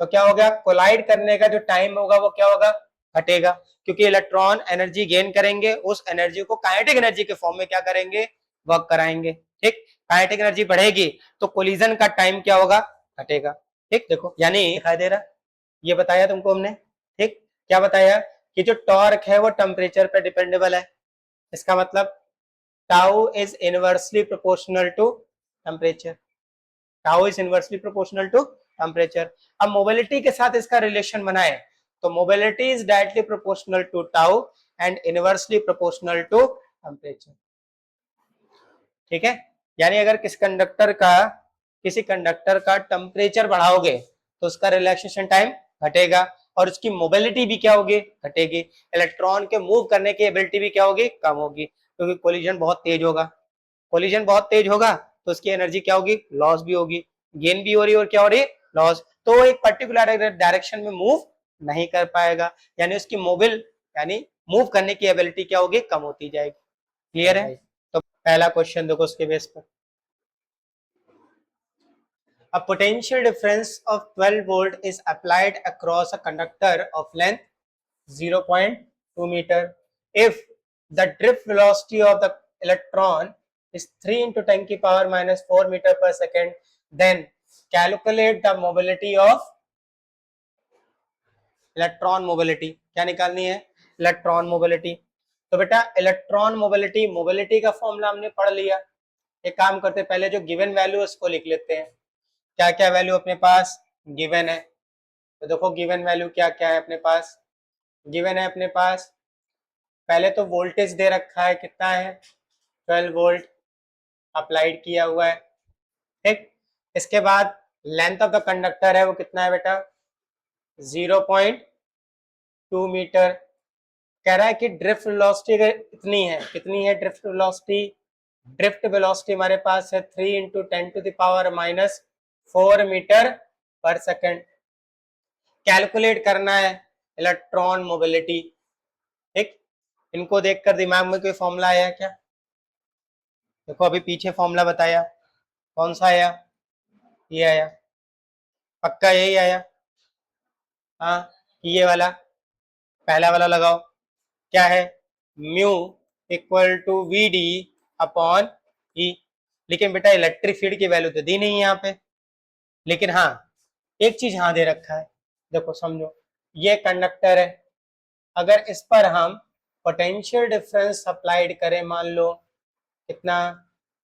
[SPEAKER 1] तो क्या हो गया, कोलाइड करने का जो टाइम होगा वो क्या होगा, घटेगा, क्योंकि इलेक्ट्रॉन एनर्जी गेन करेंगे, उस एनर्जी को काइनेटिक एनर्जी के फॉर्म में क्या करेंगे, वर्क कराएंगे। ठीक, काइनेटिक एनर्जी बढ़ेगी तो कोलिजन का टाइम क्या होगा, घटेगा। ठीक, देखो यानी दिखाई दे रहा, ये बताया तुमको हमने। ठीक, क्या बताया कि जो टॉर्क है वो टेम्परेचर पे डिपेंडेबल है। इसका मतलब tau is inversely proportional to temperature, tau is inversely proportional to temperature. अब मोबिलिटी के साथ इसका रिलेशन बनाए तो mobility is directly proportional to tau and inversely proportional to temperature. ठीक है, यानी अगर किसी कंडक्टर का टेम्परेचर बढ़ाओगे तो उसका रिलैक्सेशन टाइम घटेगा और उसकी मोबिलिटी भी क्या होगी, घटेगी। इलेक्ट्रॉन के मूव करने की एबिलिटी भी क्या होगी, कम होगी, क्योंकि कोलिजन बहुत तेज होगा। कोलिजन बहुत तेज होगा तो उसकी एनर्जी क्या होगी, लॉस भी होगी, गेन भी हो रही है और क्या हो रही है, लॉस। तो वो एक पर्टिकुलर डायरेक्शन में मूव नहीं कर पाएगा, यानी उसकी यानी मूव करने की एबिलिटी क्या होगी, कम होती जाएगी। क्लियर है। तो पहला क्वेश्चन देखो उसके बेस पर, a potential difference of 12 volt is applied across a conductor of length 0.2 meter. If the drift velocity of the electron is 3 into 10 की power minus 4 meter per second, then calculate the mobility of electron mobility। क्या निकालनी है, electron mobility। तो बेटा electron mobility, mobility का formula हमने पढ़ लिया। एक काम करते हैं, पहले जो गिवन वैल्यू उसको लिख लेते हैं। क्या क्या वैल्यू अपने पास गिवन है, तो देखो गिवन वैल्यू क्या क्या है अपने पास, गिवन है अपने पास, पहले तो वोल्टेज दे रखा है, कितना है, 12 वोल्ट अप्लाइड किया हुआ है। ठीक, इसके बाद लेंथ ऑफ द कंडक्टर है वो कितना है बेटा, 0.2 मीटर। कह रहा है कि ड्रिफ्ट वेलोसिटी इतनी है, कितनी है ड्रिफ्ट वेलोसिटी, ड्रिफ्ट वेलोसिटी हमारे पास है 3 into 10 to the power minus 4 metre per second. Calculate करना है इलेक्ट्रॉन मोबिलिटी। ठीक, इनको देखकर दिमाग में कोई फॉर्मूला आया क्या, देखो अभी पीछे फॉर्मूला बताया, कौन सा आया, ये आया, पक्का यही आया, हाँ ये वाला, पहला वाला लगाओ, क्या है, mu equal to we d upon e. लेकिन बेटा इलेक्ट्रिक फील्ड की वैल्यू तो दी नहीं है यहाँ पे, लेकिन हाँ एक चीज यहाँ दे रखा है, देखो समझो, ये कंडक्टर है, अगर इस पर हम पोटेंशियल डिफरेंस अप्लाइड करें, मान लो कितना,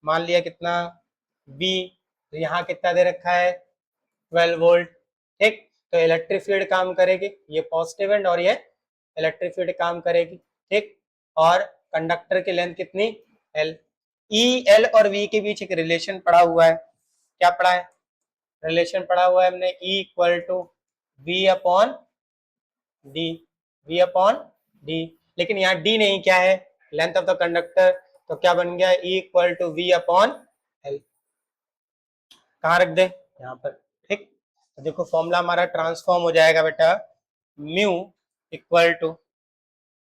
[SPEAKER 1] मान लिया कितना V, तो यहाँ कितना दे रखा है 12 वोल्ट, ठीक, तो इलेक्ट्रिक फील्ड काम करेगी, ये पॉजिटिव एंड और ये इलेक्ट्रिक फील्ड काम करेगी, ठीक, और कंडक्टर की लेंथ कितनी L, E L और V के बीच एक रिलेशन पड़ा हुआ है, क्या पड़ा है, रिलेशन पड़ा हुआ है हमने, E equal to V upon D, V upon D, लेकिन यहाँ D नहीं, क्या है, लेंथ ऑफ द कंडक्टर, तो क्या बन गया, E equal to V upon L, कहाँ रख दे, यहाँ पर, ठीक, तो देखो फॉर्मूला हमारा ट्रांसफॉर्म हो जाएगा बेटा, mu equal to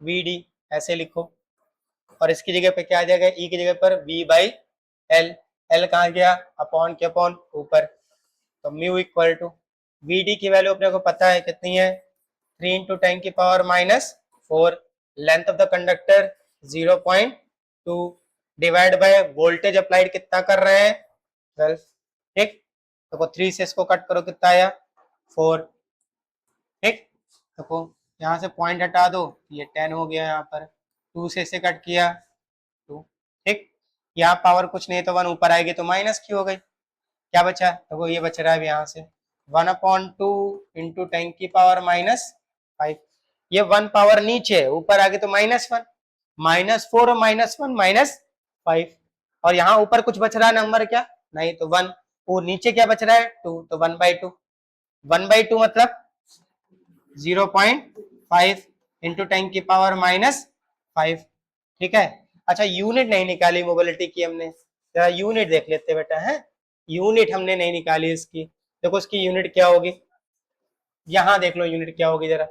[SPEAKER 1] we D, ऐसे लिखो, और इसकी जगह पे क्या आ जाएगा, E की जगह पर V बाई L, L कहाँ गया, अपॉन के अपॉन ऊपर, तो mu equal to we D की वैल्यू अपने को पता है कितनी है, 3 इंटू 10 की power minus 4, length of the conductor 0.2 divide by voltage applied कितना कर रहे हैं 12, ठीक, देखो 3 से इसको कट करो कितना आया 4, ठीक, देखो यहाँ से पॉइंट हटा दो, ये 10 हो गया, यहाँ पर 2 से इसे कट किया 2, ठीक, यहाँ पावर कुछ नहीं तो 1 ऊपर आएगी तो माइनस की हो गई, क्या बचा, देखो ये बच रहा है यहाँ से 1/2 इंटू 10 की पावर माइनस 5, ये 1 पावर नीचे है, ऊपर आगे तो -1, -4 और -1 -5, और यहाँ ऊपर कुछ बच रहा है नंबर क्या, नहीं तो 1, और नीचे क्या बच रहा है 2, तो 1/2, 1/2 मतलब 0.5 इंटू 10 की पावर -5, ठीक है। अच्छा यूनिट नहीं निकाली मोबिलिटी की हमने, जरा यूनिट देख लेते बेटा, है यूनिट हमने नहीं निकाली इसकी, देखो इसकी यूनिट क्या होगी, यहां देख लो यूनिट क्या होगी जरा,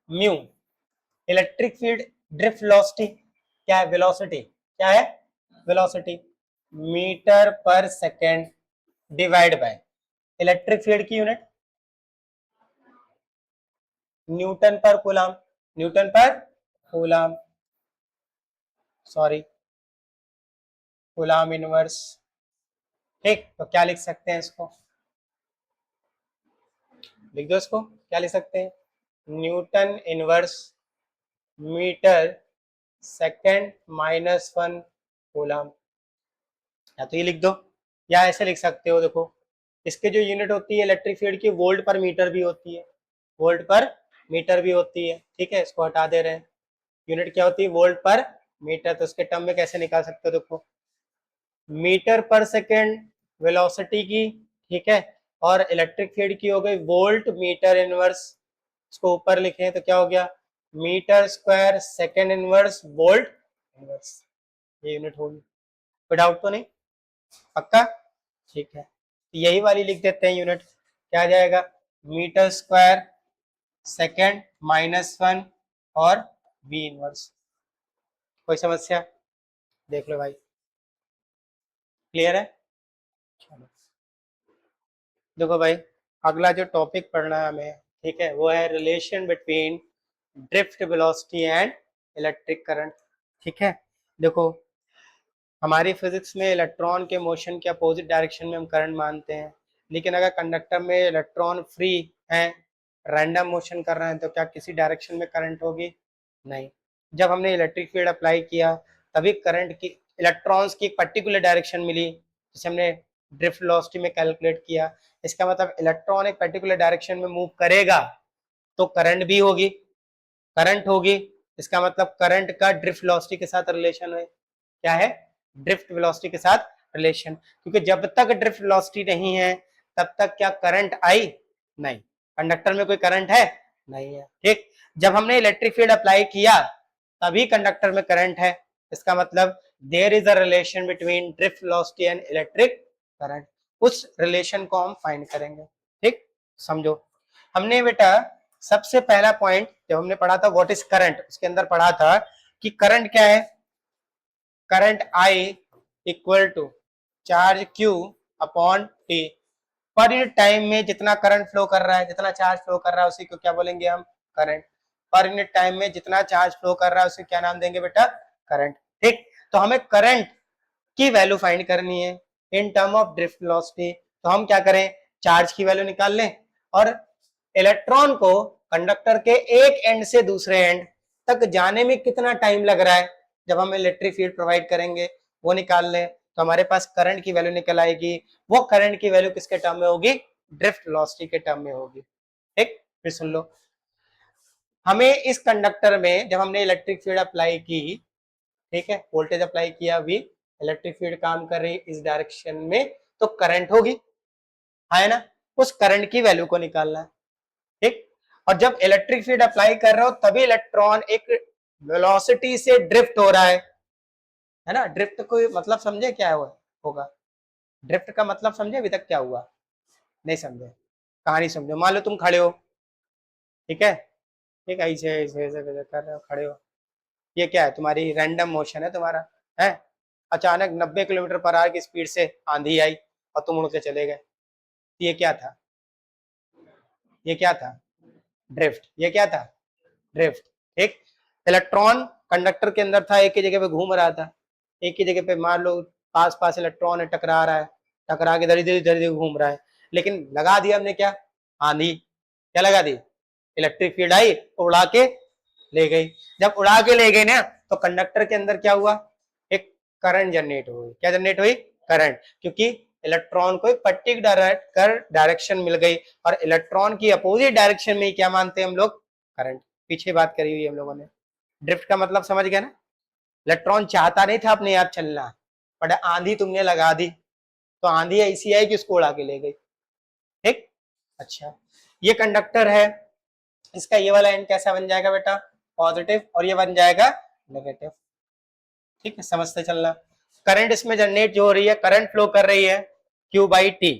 [SPEAKER 1] mu electric field drift velocity, क्या है वेलोसिटी, क्या है velocity, metre per second divide by electric field की यूनिट न्यूटन पर कूलम, न्यूटन पर कूलम, सॉरी कूलम इनवर्स, ठीक, तो क्या लिख सकते हैं इसको, लिख दो इसको, क्या लिख सकते हैं, newton inverse metre second -1 coulomb, या तो ये लिख दो या ऐसे लिख सकते हो, देखो इसके जो यूनिट होती है इलेक्ट्रिक फील्ड की वोल्ट पर मीटर भी होती है, वोल्ट पर मीटर भी होती है, ठीक है, इसको हटा दे रहे हैं, यूनिट क्या होती है वोल्ट पर मीटर, तो इसके टर्म में कैसे निकाल सकते हो, देखो मीटर पर सेकेंड वेलोसिटी की, ठीक है, और इलेक्ट्रिक फील्ड की हो गई वोल्ट मीटर इनवर्स, इसको ऊपर लिखे तो क्या हो गया metre square second inverse volt inverse, ये यूनिट होगी, कोई डाउट तो नहीं, पक्का, ठीक है, यही वाली लिख देते हैं यूनिट, क्या आ जाएगा मीटर स्क्वायर सेकेंड -1 और वी इनवर्स, कोई समस्या, देख लो भाई, क्लियर है, चलो देखो भाई अगला जो टॉपिक पढ़ना है हमें, ठीक है, वो है relation between drift velocity and electric current, ठीक है, देखो हमारी फिजिक्स में इलेक्ट्रॉन के मोशन के अपोजिट डायरेक्शन में हम करंट मानते हैं, लेकिन अगर कंडक्टर में इलेक्ट्रॉन फ्री हैं, रैंडम मोशन कर रहे हैं, तो क्या किसी डायरेक्शन में करंट होगी, नहीं, जब हमने इलेक्ट्रिक फील्ड अप्लाई किया तभी करंट की इलेक्ट्रॉन्स की एक पर्टिकुलर डायरेक्शन मिली, जिसे हमने ड्रिफ्ट वेलोसिटी में कैलकुलेट किया, इसका मतलब इलेक्ट्रॉन एक पर्टिकुलर डायरेक्शन में मूव करेगा तो करंट भी होगी, करंट होगी, इसका मतलब करंट का ड्रिफ्ट वेलोसिटी के साथ रिलेशन है, क्या है ड्रिफ्ट वेलोसिटी के साथ रिलेशन, क्योंकि जब तक ड्रिफ्ट वेलोसिटी नहीं है तब तक क्या करंट आई, नहीं, कंडक्टर में कोई करंट है नहीं है, ठीक, जब हमने इलेक्ट्रिक फील्ड अप्लाई किया तभी कंडक्टर में करंट है, इसका मतलब there is a relation between drift velocity and electric current, उस रिलेशन को हम फाइंड करेंगे, ठीक, समझो हमने बेटा सबसे पहला पॉइंट जब हमने पढ़ा था व्हाट इज करंट, उसके अंदर पढ़ा था कि करंट क्या है, current I equal to charge Q upon T। Per unit time में जितना करंट फ्लो कर रहा है, जितना चार्ज फ्लो कर रहा है, उसी को क्या बोलेंगे हम? करंट। पर यूनिट टाइम में जितना चार्ज फ्लो कर रहा है उसे क्या नाम देंगे बेटा? करंट। ठीक, तो हमें करंट की वैल्यू फाइंड करनी है in term of drift velocity. तो हम क्या करें, चार्ज की वैल्यू निकाल लें और इलेक्ट्रॉन को कंडक्टर के एक एंड से दूसरे एंड तक जाने में कितना टाइम लग रहा है जब हम इलेक्ट्रिक फील्ड प्रोवाइड करेंगे वो निकाल लें, तो हमारे पास करंट की वैल्यू निकल आएगी। वो करंट की वैल्यू किसके टर्म में होगी? ड्रिफ्ट वेलोसिटी के टर्म में होगी। ठीक, फिर सुन लो, हमें इस कंडक्टर में जब हमने इलेक्ट्रिक फील्ड अप्लाई की, ठीक है, वोल्टेज अप्लाई किया वी, इलेक्ट्रिक फील्ड काम कर रही इस डायरेक्शन में, तो करंट होगी, है ना? उस करंट की वैल्यू को निकालना है। ठीक, और जब इलेक्ट्रिक फील्ड अप्लाई कर रहे हो तभी इलेक्ट्रॉन एक वेलोसिटी से ड्रिफ्ट हो रहा है ना? ड्रिफ्ट को मतलब समझे क्या होगा? ड्रिफ्ट का मतलब समझे अभी तक क्या हुआ? नहीं समझे? कहानी समझो। मान लो तुम खड़े हो, ठीक है, ठीक है, ऐसे ऐसे ऐसे कर रहे हो, खड़े हो, ये क्या है? तुम्हारी रैंडम मोशन है तुम्हारा, है? अचानक 90 किलोमीटर पर आवर की स्पीड से आंधी आई और तुम उड़ के चले गए, ये क्या था? ये क्या था? ड्रिफ्ट। ये क्या था? ड्रिफ्ट। ठीक, इलेक्ट्रॉन कंडक्टर के अंदर था, एक ही जगह पे घूम रहा था, एक ही जगह पे मान लो पास पास इलेक्ट्रॉन है, टकरा रहा है, टकरा के धीरे धीरे धीरे घूम रहा है, लेकिन लगा दिया हमने क्या? आंधी। क्या लगा दी? इलेक्ट्रिक फील्ड आई तो उड़ा के ले गई। जब उड़ा के ले गई ना तो कंडक्टर के अंदर क्या हुआ? एक करंट जनरेट हुई। क्या जनरेट हुई? करंट, क्योंकि इलेक्ट्रॉन को एक पर्टिकुलर डायरेक्शन मिल गई और इलेक्ट्रॉन की अपोजिट डायरेक्शन में क्या मानते हैं हम लोग? करंट। पीछे बात करी हुई हम लोगों ने। ड्रिफ्ट का मतलब समझ गया ना? इलेक्ट्रॉन चाहता नहीं था अपने आप चलना, बट आंधी तुमने लगा दी तो आंधी ऐसी आई कि उसको उड़ा के ले गई। ठीक, अच्छा, ये कंडक्टर है, इसका ये वाला एंड कैसा बन जाएगा बेटा? पॉजिटिव, और ये बन जाएगा नेगेटिव। ठीक है, समझते चलना। करंट इसमें जनरेट जो हो रही है, करंट फ्लो कर रही है Q by T,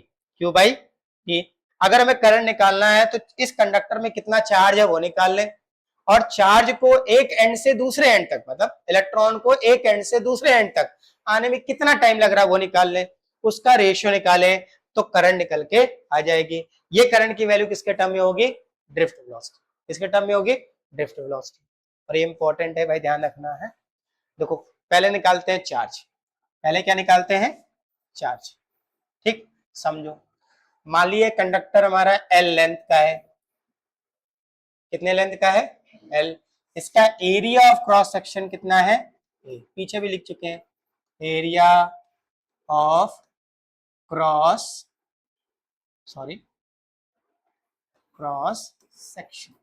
[SPEAKER 1] Q by T. अगर हमें करंट निकालना है तो इस कंडक्टर में कितना चार्ज है वो निकाल लें, और चार्ज को एक एंड से दूसरे एंड तक, मतलब इलेक्ट्रॉन को एक एंड से दूसरे एंड तक आने में कितना टाइम लग रहा है वो निकाल लें, उसका रेशियो निकालें तो करंट निकल के आ जाएगी। ये करंट की वैल्यू किसके टर्म में होगी? Drift velocity. किसके टर्म में होगी? Drift velocity. और ये इंपॉर्टेंट है भाई, ध्यान रखना है। देखो, पहले निकालते हैं चार्ज। पहले क्या निकालते हैं? चार्ज। ठीक, समझो, मान लीजिए कंडक्टर हमारा L लेंथ का है। कितने लेंथ का है? L। इसका एरिया ऑफ क्रॉस सेक्शन कितना है? पीछे भी लिख चुके हैं, एरिया ऑफ क्रॉस सेक्शन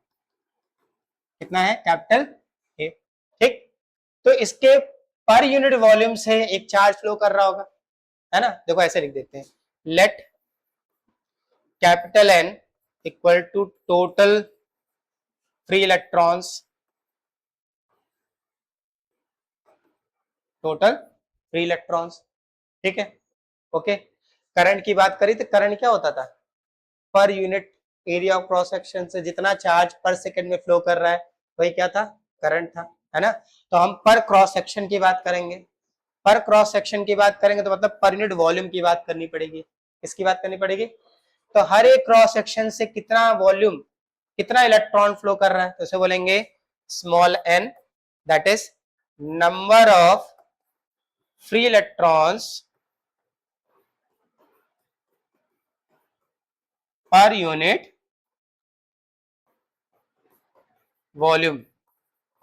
[SPEAKER 1] कितना है? Capital A। ठीक, तो इसके पर यूनिट वॉल्यूम से एक चार्ज फ्लो कर रहा होगा, है ना? देखो ऐसे लिख देते हैं, let capital N equal to total free electrons, total free electrons. ठीक है, ओके। करंट की बात करी तो करंट क्या होता था? Per unit area of cross section से जितना चार्ज पर सेकंड में फ्लो कर रहा है वही क्या था? करंट था, है ना? तो हम पर क्रॉस सेक्शन की बात करेंगे। पर क्रॉस सेक्शन की बात करेंगे तो मतलब पर यूनिट वॉल्यूम की बात करनी पड़ेगी। किसकी बात करनी पड़ेगी? तो हर एक क्रॉस सेक्शन से कितना वॉल्यूम, कितना इलेक्ट्रॉन फ्लो कर रहा है, तो उसे बोलेंगे small n, that is number of free electrons per unit volume,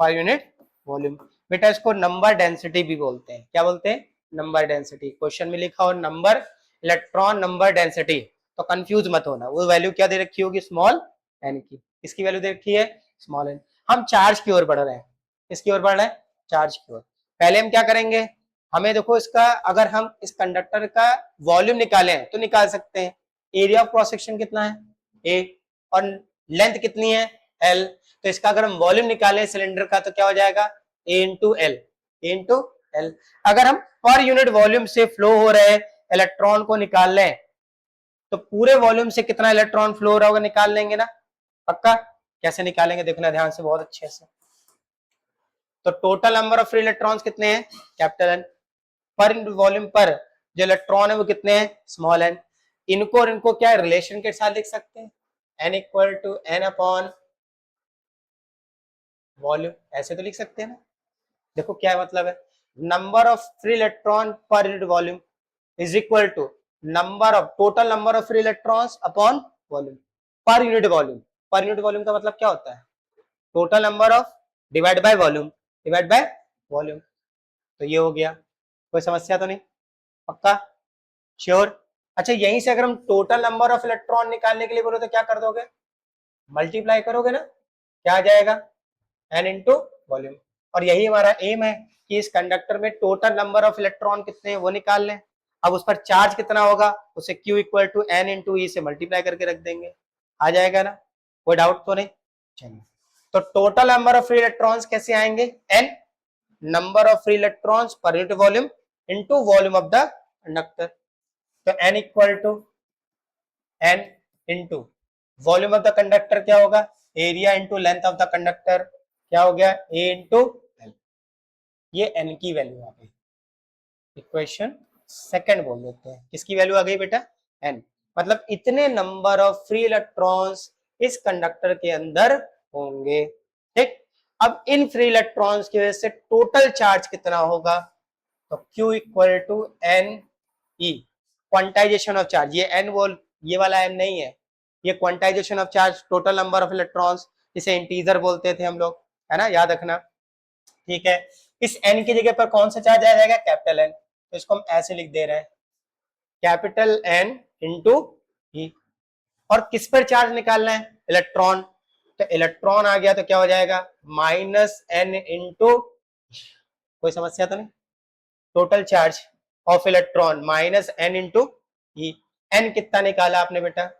[SPEAKER 1] per unit volume. बेटा इसको नंबर डेंसिटी भी बोलते हैं। क्या बोलते हैं? Number density. क्वेश्चन में लिखा हो नंबर, इलेक्ट्रॉन नंबर डेंसिटी, तो कंफ्यूज मत होना। वो वैल्यू क्या दे रखी होगी? स्मॉल एन की। इसकी वैल्यू दे रखी है स्मॉल एन। हम चार्ज की ओर बढ़ रहे हैं। किसकी ओर बढ़ रहे हैं? चार्ज की ओर। पहले हम क्या करेंगे, हमें देखो इसका, अगर हम इस कंडक्टर का वॉल्यूम निकालें तो निकाल सकते हैं। एरिया ऑफ क्रॉस सेक्शन कितना है? ए, और लेंथ कितनी है? एल। तो इसका अगर हम वॉल्यूम निकालें सिलेंडर का तो क्या हो जाएगा? ए इंटू एल, ए इंटू एल। अगर हम पर यूनिट वॉल्यूम से फ्लो हो रहे इलेक्ट्रॉन को निकाल लें तो पूरे वॉल्यूम से कितना इलेक्ट्रॉन फ्लो हो रहा होगा निकाल लेंगे ना? पक्का? कैसे निकालेंगे देखना ध्यान से, बहुत अच्छे से। तो total number of free electrons कितने हैं? Capital N. Per unit volume पर जो इलेक्ट्रॉन है वो कितने हैं, स्मॉल एन। इनको और इनको क्या रिलेशन के साथ लिख सकते हैं, N equal to N upon volume, ऐसे तो लिख सकते हैं ना। देखो क्या मतलब है, number of free electron per unit volume is equal to number of total number of free electrons upon volume per unit volume. Per unit volume का मतलब क्या होता है, total number of divide by volume, divide by volume. तो ये हो गया, कोई समस्या तो नहीं, पक्का, श्योर। अच्छा यहीं से अगर हम टोटल नंबर ऑफ इलेक्ट्रॉन निकालने के लिए बोलो तो क्या कर दोगे, मल्टीप्लाई करोगे ना, क्या आ जाएगा, एन इंटू वॉल्यूम। और यही हमारा एम है कि इस कंडक्टर में टोटल नंबर ऑफ इलेक्ट्रॉन कितने हैं वो निकाल लें। अब उस पर चार्ज कितना होगा, उसे Q equal to n into e से मल्टीप्लाई करके रख देंगे, आ जाएगा ना, कोई डाउट तो नहीं। चलिए, तो total number of free electrons कैसे आएंगे, n number of free electrons per unit volume into volume of the conductor. तो n equal to n into volume of the conductor क्या होगा, area into length of the conductor, क्या हो गया, a into l. ये n की value आ गई, इक्वेशन सेकंड बोल देते हैं, किसकी वैल्यू आ गई बेटा, एन। मतलब इतने नंबर ऑफ फ्री इलेक्ट्रॉन्स इस कंडक्टर के अंदर होंगे, ठीक। अब इन फ्री इलेक्ट्रॉन्स की वजह से टोटल चार्ज कितना होगा, तो Q equal to N E, quantization of charge, ये एन वो ये वाला एन नहीं है, ये quantization of charge, total number of electrons, इसे इंटीजर बोलते थे हम लोग, है ना, याद रखना, ठीक है। इस एन की जगह पर कौन सा चार्ज आ जाएगा, कैपिटल एन, तो इसको हम ऐसे लिख दे रहे हैं, कैपिटल एन इंटू ई। और किस पर चार्ज निकालना है, इलेक्ट्रॉन, तो इलेक्ट्रॉन आ गया तो क्या हो जाएगा, माइनस एन इंटू, कोई समस्या तो नहीं, total charge of electron minus N into E. N कितना निकाला आपने बेटा,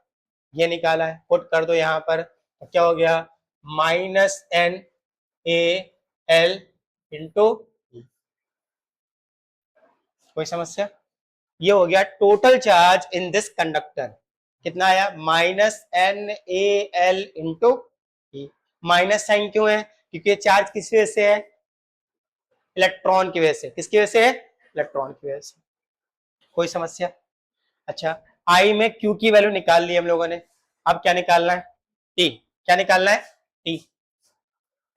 [SPEAKER 1] ये निकाला है, पुट कर दो यहां पर, तो क्या हो गया, minus N a l into e. कोई समस्या, ये हो गया total charge in this conductor, कितना आया, minus N a l into e. Minus sign क्यों है, क्योंकि ये चार्ज किस वजह से है, इलेक्ट्रॉन की वजह से, किसकी वजह से है, इलेक्ट्रॉन की वजह से। कोई समस्या, अच्छा आई में क्यू की वैल्यू निकाल ली हम लोगों ने, अब क्या निकालना है, टी, क्या निकालना है, टी,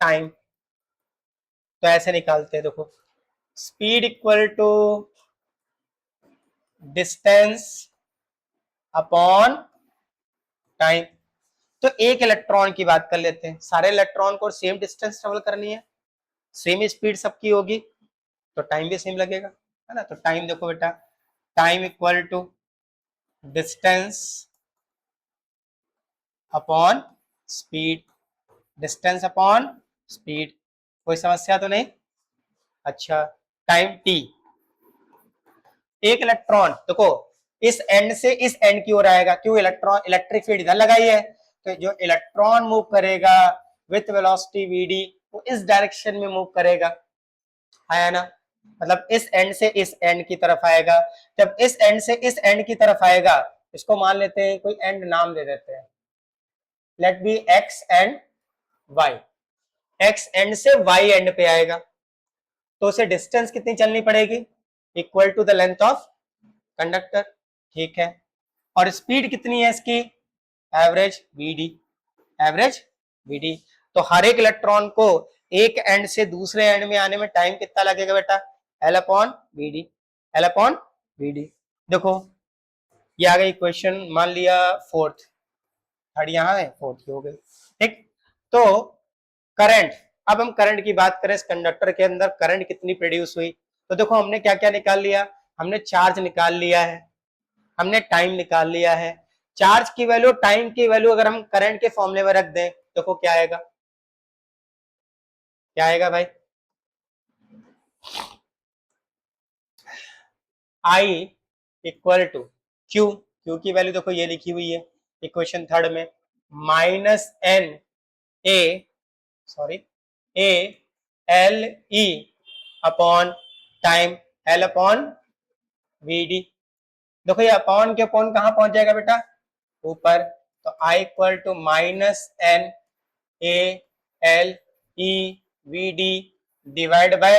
[SPEAKER 1] टाइम। तो ऐसे निकालते हैं, देखो, speed equal to distance upon time. तो एक इलेक्ट्रॉन की बात कर लेते हैं, सारे इलेक्ट्रॉन को सेम डिस्टेंस ट्रेवल करनी है, सेम स्पीड सबकी होगी, तो टाइम भी सेम लगेगा, है ना। तो टाइम देखो बेटा, time equal to distance upon speed, distance upon speed, कोई समस्या तो नहीं। अच्छा टाइम टी, एक इलेक्ट्रॉन देखो इस एंड से इस एंड की ओर आएगा, क्यों, इलेक्ट्रॉन इलेक्ट्रिक फील्ड इधर लगाई है, तो जो इलेक्ट्रॉन मूव करेगा विथ वेलोसिटी वीडी वो इस डायरेक्शन में मूव करेगा, आया ना, मतलब इस एंड से इस एंड की तरफ आएगा। जब इस एंड से इस एंड की तरफ आएगा, इसको मान लेते हैं कोई एंड नाम दे देते हैं, let be X and Y, X end से वाई एंड पे आएगा, तो उसे डिस्टेंस कितनी चलनी पड़ेगी, equal to the length of conductor, ठीक है। और स्पीड कितनी है इसकी, एवरेज वीडी, एवरेज वीडी। तो हर एक इलेक्ट्रॉन को एक एंड से दूसरे एंड में आने में टाइम कितना लगेगा बेटा, L upon V D, L upon V D. देखो ये आ गई क्वेश्चन, मान लिया फोर्थ, थर्ड यहाँ है, फोर्थ हो गई, ठीक। तो करंट, अब हम करंट की बात करें, इस कंडक्टर के अंदर करंट कितनी प्रोड्यूस हुई, तो देखो हमने क्या क्या निकाल लिया, हमने चार्ज निकाल लिया है, हमने टाइम निकाल लिया है। चार्ज की वैल्यू टाइम की वैल्यू अगर हम करंट के फॉर्मूले में रख दें, देखो क्या आएगा, क्या आएगा भाई, I equal to Q, Q की वैल्यू देखो ये लिखी हुई है इक्वेशन थर्ड में, minus N A sorry A L E upon time, L upon V D. देखो ये अपॉन के अपॉन कहां पहुंच जाएगा बेटा, ऊपर, तो I equal to minus N a L e v d divide by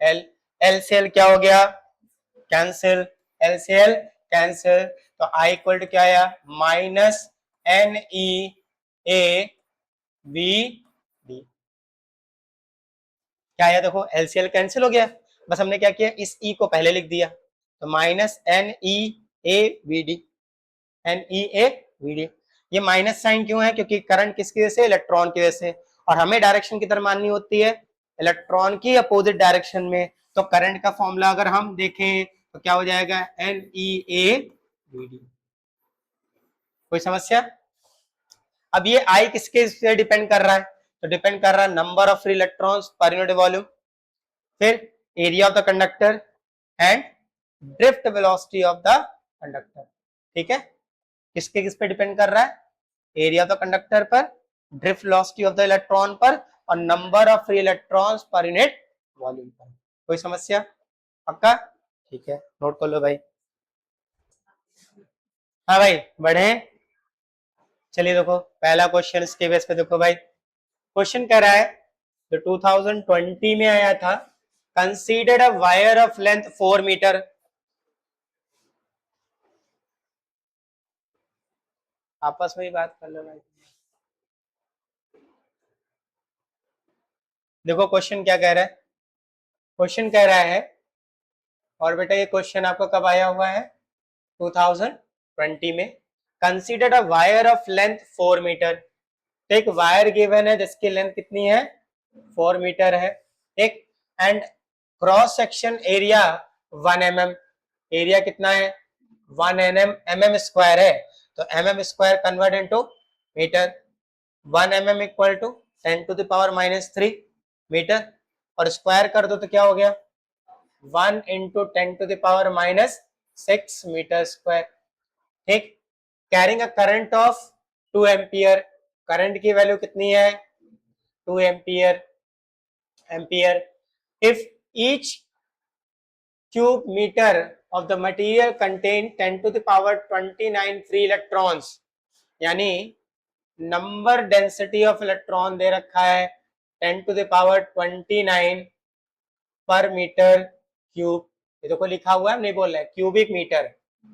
[SPEAKER 1] l, l से एल क्या हो गया, कैंसिल, एलसीएल कैंसिल, तो आई इक्वल टू क्या आया minus N E A V D. क्या आया देखो, एलसीएल कैंसिल हो गया, बस हमने क्या किया इस ई को पहले लिख दिया, तो minus N E A V D, N E A V D. ये माइनस साइन क्यों है, क्योंकि करंट किसकी वजह से, इलेक्ट्रॉन की वजह से, और हमें डायरेक्शन किधर माननी होती है, इलेक्ट्रॉन की अपोजिट डायरेक्शन में। तो करंट का फॉर्मूला अगर हम देखें तो क्या हो जाएगा, N E A V D. कोई समस्या? अब ये आई किसके से डिपेंड कर रहा है, तो डिपेंड कर रहा है number of free electrons per unit volume, फिर area of the conductor and drift velocity of the conductor. ठीक है, किसके किस पे डिपेंड कर रहा है, एरिया ऑफ द कंडक्टर पर, drift velocity of the electron पर, और number of free electrons per unit volume पर। कोई समस्या? पक्का? ठीक है, नोट कर लो भाई। हाँ भाई बढ़े। चलिए देखो पहला क्वेश्चन इसके बेस पे देखो भाई, क्वेश्चन कह रहा है जो 2020 में आया था, consider a wire of length 4 metre. आपस में ही बात कर लो भाई। देखो क्वेश्चन क्या कह रहा है, क्वेश्चन कह रहा है, और बेटा ये क्वेश्चन आपका कब आया हुआ है, 2020 में। Consider a wire of length 4 metre. तो एक वायर गिवन है जिसकी लेंथ कितनी है, 4 मीटर है। एक and cross section area 1 mm, area कितना है 1 mm स्क्वायर है, तो mm square convert into metre, 1 mm equal to 10 to the power -3 metre, और स्क्वायर कर दो तो क्या हो गया 1 into 10 to the power -6 metre square. ठीक, carrying a current of 2 ampere, current की वैल्यू कितनी है 2 ampere, if each cube meter of the material contain 10 to the power 29 free electrons, यानी नंबर डेंसिटी ऑफ इलेक्ट्रॉन दे रखा है 10 to the power 29 पर metre cube. ये देखो लिखा हुआ है, नहीं बोल रहा है, क्यूबिक मीटर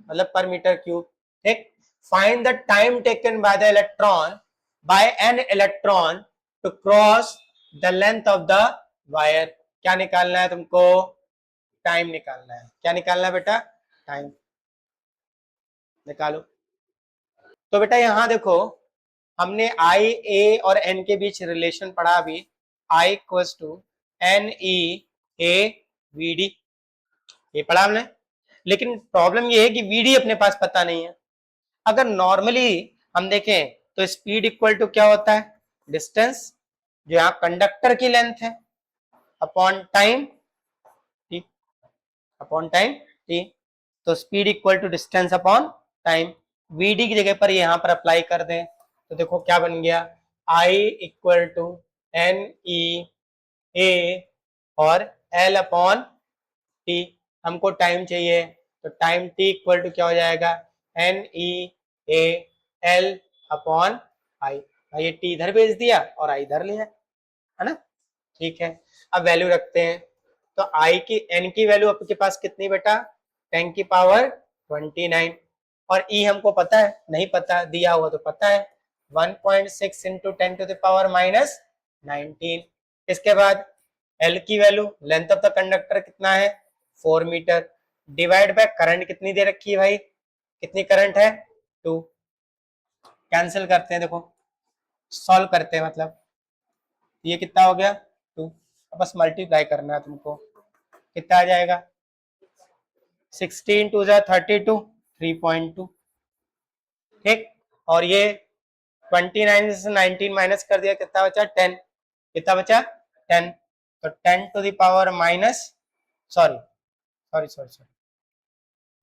[SPEAKER 1] मतलब पर मीटर क्यूब। ठीक, find the time taken by the electron by an electron to cross the length of the wire. क्या निकालना है तुमको, टाइम निकालना है। क्या निकालना है बेटा, टाइम निकालो। तो बेटा यहां देखो हमने आई ए और एन के बीच रिलेशन पढ़ा अभी, I equals to N E A V D, ये पढ़ा हमने। लेकिन प्रॉब्लम ये है कि वी डी अपने पास पता नहीं है। अगर नॉर्मली हम देखें तो स्पीड इक्वल टू क्या होता है, डिस्टेंस जो यहाँ कंडक्टर की लेंथ है upon time t, upon time t, तो speed equal to distance upon time. V d की जगह पर यहाँ पर अप्लाई कर दें तो देखो क्या बन गया, I equal to N E A और एल अपॉन टी। हमको टाइम चाहिए तो टाइम टी इक्वल टू क्या हो जाएगा, N E A L upon I. ये टी इधर भेज दिया और आई इधर लिया है ना। ठीक है, अब वैल्यू रखते हैं। तो आई की एन की वैल्यू आपके पास कितनी बेटा, 10 की पावर 29, और ई हमको पता है, नहीं पता दिया हुआ तो पता है 1.6 इंटू 10 टू द पावर -19। इसके बाद एल की value, length of the conductor कितना है 4 मीटर, डिवाइड बाय करंट कितनी दे रखी है भाई, कितनी करंट है 2। कैंसिल करते हैं, देखो सॉल्व करते हैं, मतलब ये कितना हो गया 2, बस मल्टीप्लाई करना है तुमको, कितना आ जाएगा 16 2 32, 3.2। ठीक, और ये 29 से 19 माइनस कर दिया, कितना बचा 10, कितना बचा 10, तो 10 to the power sorry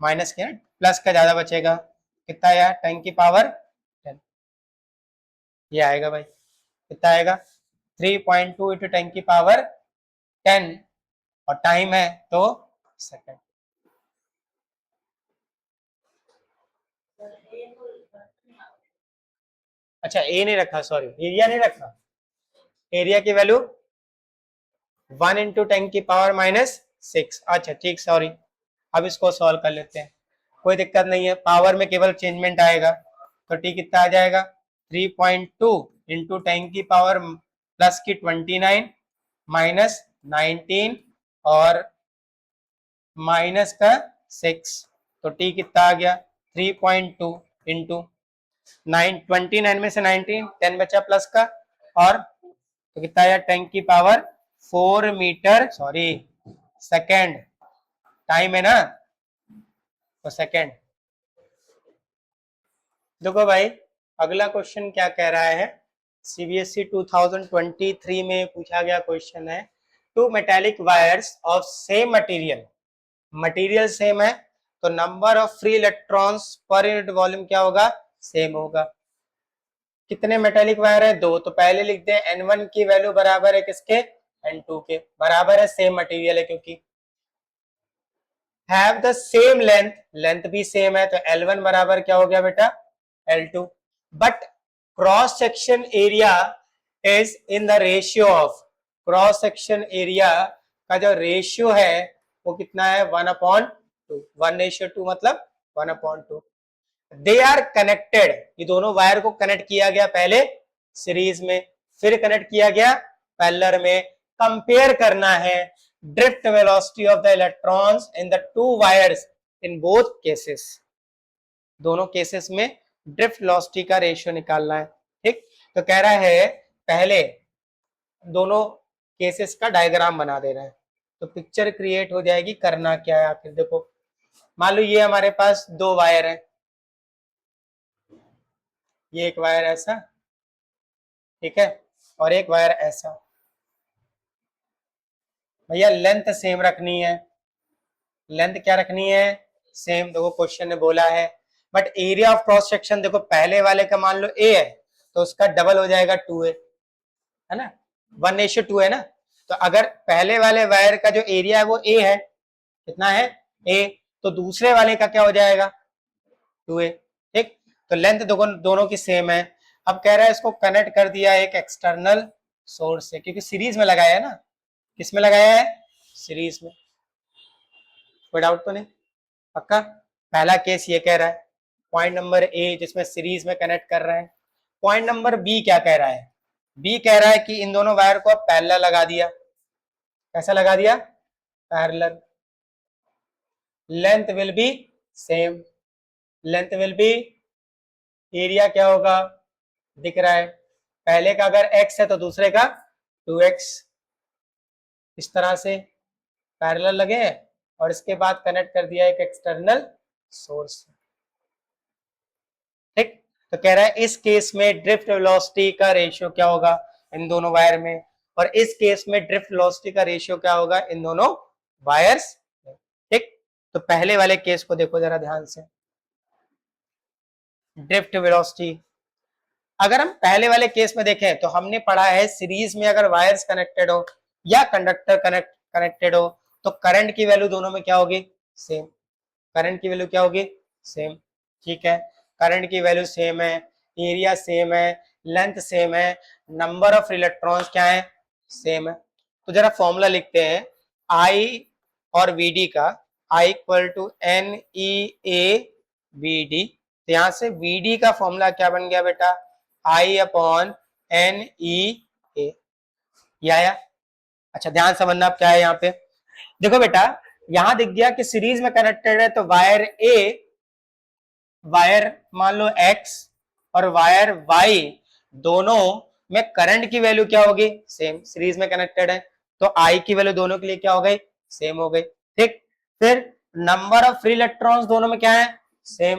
[SPEAKER 1] minus किया, प्लस का ज्यादा बचेगा, कितना आया 10 की पावर 10, ये आएगा भाई, कितना आएगा 3.2 इंटू 10 की पावर 10, और टाइम है तो सेकंड। अच्छा ए नहीं रखा, सॉरी एरिया नहीं रखा, एरिया की वैल्यू 1 इंटू 10 की पावर -6। अच्छा ठीक, सॉरी अब इसको सॉल्व कर लेते हैं, कोई दिक्कत नहीं है, पावर में केवल चेंजमेंट आएगा। तो टी कितना आ जाएगा 3.2 इंटू 10 की पावर प्लस की 29 माइनस 19 और माइनस का 6, तो टी कितना आ गया 3.2 इंटू 29 में से 19 10 बचा प्लस का, और तो कितना आया 10 की power 4 metre sorry second, time है ना तो सेकेंड। देखो भाई अगला क्वेश्चन क्या कह रहा है, सीबीएसई 2023 में पूछा गया क्वेश्चन है, two metallic wires of same material, material same है तो number of free electrons per unit volume क्या होगा, सेम होगा। कितने मेटेलिक वायर है, दो, तो पहले लिख दे N1 की वैल्यू बराबर है किसके, N2 के, बराबर है सेम मटेरियल है क्योंकि। Have the same length, length भी सेम है तो L1 बराबर क्या हो गया बेटा L2, but cross section area is in the ratio of, cross section area का जो रेशियो है वो कितना है 1/2, 1:2 मतलब 1/2। दे आर कनेक्टेड, ये दोनों वायर को कनेक्ट किया गया पहले सीरीज में, फिर कनेक्ट किया गया पैरेलल में। कंपेयर करना है drift velocity of the electrons in the two wires in both cases, दोनों केसेस में ड्रिफ्ट वेलोसिटी का रेशियो निकालना है। ठीक, तो कह रहा है पहले दोनों केसेस का डायग्राम बना दे रहे हैं तो पिक्चर क्रिएट हो जाएगी। करना क्या है आखिर, देखो मान लो ये हमारे पास दो वायर है, ये एक वायर ऐसा, ठीक है, और एक वायर ऐसा। भैया लेंथ सेम रखनी है, लेंथ क्या रखनी है सेम, देखो क्वेश्चन ने बोला है, but area of cross section देखो पहले वाले का मान लो ए है तो उसका डबल हो जाएगा 2a, है ना, 1:2 है ना, तो अगर पहले वाले वायर का जो एरिया है वो ए है, कितना है a, तो दूसरे वाले का क्या हो जाएगा 2a। ठीक, तो लेंथ दोनों की सेम है। अब कह रहा है इसको कनेक्ट कर दिया एक एक्सटर्नल सोर्स से, क्योंकि सीरीज में लगाया है ना, किस में लगाया है सीरीज में, कोई डाउट तो नहीं, पक्का। पहला केस ये कह रहा है, पॉइंट नंबर ए जिसमें सीरीज में कनेक्ट कर रहे हैं। पॉइंट नंबर बी क्या कह रहा है, बी कह रहा है कि इन दोनों वायर को पैरेलल लगा दिया, कैसा लगा दिया parallel, length will be same, length will be, area क्या होगा दिख रहा है, पहले का अगर x है तो दूसरे का 2x, इस तरह से पैरेलल लगे और इसके बाद कनेक्ट कर दिया एक एक्सटर्नल सोर्स। ठीक, तो कह रहा है इस केस में ड्रिफ्ट वेलोसिटी का रेशियो क्या होगा इन दोनों वायर में, और इस केस में ड्रिफ्ट वेलोसिटी का रेशियो क्या होगा इन दोनों वायर्स में। ठीक, तो पहले वाले केस को देखो जरा ध्यान से, ड्रिफ्ट वेलोसिटी। अगर हम पहले वाले केस में देखें तो हमने पढ़ा है सीरीज में अगर वायर्स कनेक्टेड हो या कंडक्टर कनेक्टेड हो तो करंट की वैल्यू दोनों में क्या होगी सेम, करंट की वैल्यू क्या होगी सेम। ठीक है, करंट की वैल्यू सेम है, एरिया सेम है, लेंथ सेम है, नंबर ऑफ इलेक्ट्रॉन्स क्या है सेम है। तो जरा फॉर्मूला लिखते हैं I और VD का, I इक्वल टू NEA/VD, तो यहां से VD का फॉर्मूला क्या बन गया बेटा I/NEA, ये आया। अच्छा ध्यान समझना अब क्या है यहाँ पे, देखो बेटा यहां दिख गया कि सीरीज में कनेक्टेड है तो वायर ए, वायर मान लो x और वायर y दोनों में करंट की वैल्यू क्या होगी सेम, सीरीज में कनेक्टेड है तो I की वैल्यू दोनों के लिए क्या हो गई सेम हो गई। ठीक, फिर नंबर ऑफ फ्री इलेक्ट्रॉन्स दोनों में क्या है सेम,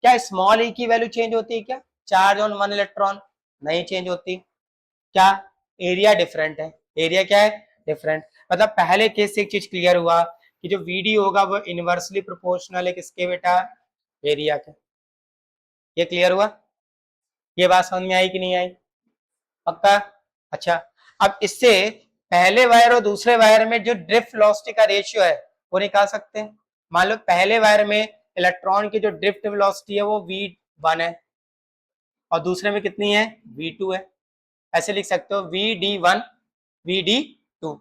[SPEAKER 1] क्या स्मॉल e की वैल्यू चेंज होती है क्या, चार्ज ऑन वन इलेक्ट्रॉन नहीं चेंज होती, क्या एरिया डिफरेंट है, एरिया क्या है डिफरेंट, मतलब पहले केस से एक चीज क्लियर हुआ कि जो VD होगा वो इनवर्सली प्रोपोर्शनल है किसके बेटा एरिया के, ये क्लियर हुआ, ये बात समझ में आई कि नहीं आई, पक्का। अच्छा अब इससे पहले वायर और दूसरे वायर में जो ड्रिफ्ट वेलोसिटी का रेशियो है वो निकाल सकते हैं। मान लो पहले वायर में इलेक्ट्रॉन की जो ड्रिफ्ट वेलोसिटी है वो V1 है और दूसरे में कितनी है V2 है, ऐसे लिख सकते हो VD1 VD2,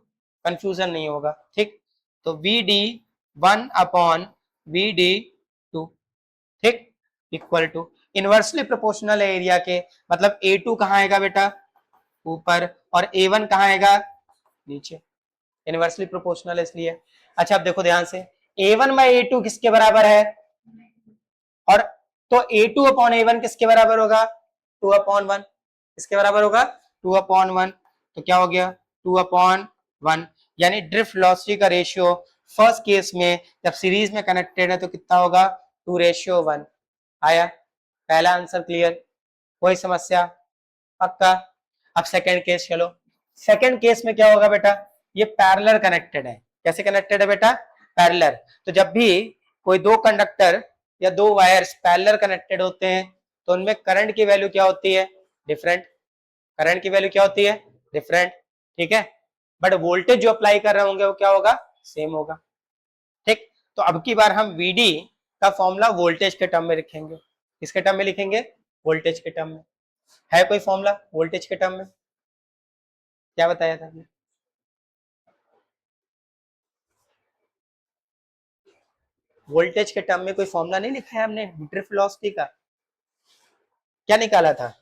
[SPEAKER 1] कंफ्यूजन नहीं होगा। ठीक, तो VD 1/VD2, ठीक, इक्वल टू इनवर्सली प्रोपोर्शनल है एरिया के, मतलब A2 कहाँ आएगा बेटा, ऊपर, और A1 कहाँ आएगा, नीचे, इनवर्सली प्रोपोर्शनल है इसलिए। अच्छा अब देखो ध्यान से, A1/A2 किसके बराबर है, और तो A2/A1 किसके बराबर होगा, 2/1, किसके बराबर होगा, 2/1, तो क्या हो गया 2/1, यानी ड्रिफ्ट वेलोसिटी का रेशियो फर्स्ट केस में जब सीरीज में कनेक्टेड है तो कितना होगा, 2:1। आया पहला आंसर क्लियर, कोई समस्या, पक्का। अब सेकंड केस चलो, सेकंड केस में क्या होगा बेटा, ये पैरेलल कनेक्टेड है, कैसे कनेक्टेड है बेटा, पैरेलल, तो जब भी कोई दो कंडक्टर या दो वायर्स पैरेलल कनेक्टेड होते हैं तो उनमें करंट की वैल्यू क्या होती है, डिफरेंट, करंट की वैल्यू क्या होती है, डिफरेंट, ठीक है, बट वोल्टेज जो अप्लाई कर रहे होंगे वो क्या होगा, सेम होगा, ठीक। तो अब की बार हम वीडी का फॉर्मूला वोल्टेज के टर्म में लिखेंगे, किसके टर्म में लिखेंगे, वोल्टेज के टर्म में, है कोई फॉर्मूला वोल्टेज के टर्म में, क्या बताया था आपने, वोल्टेज के टर्म में कोई फॉर्मूला नहीं लिखा है हमने ड्रिफ्ट वेलोसिटी का, क्या निकाला था,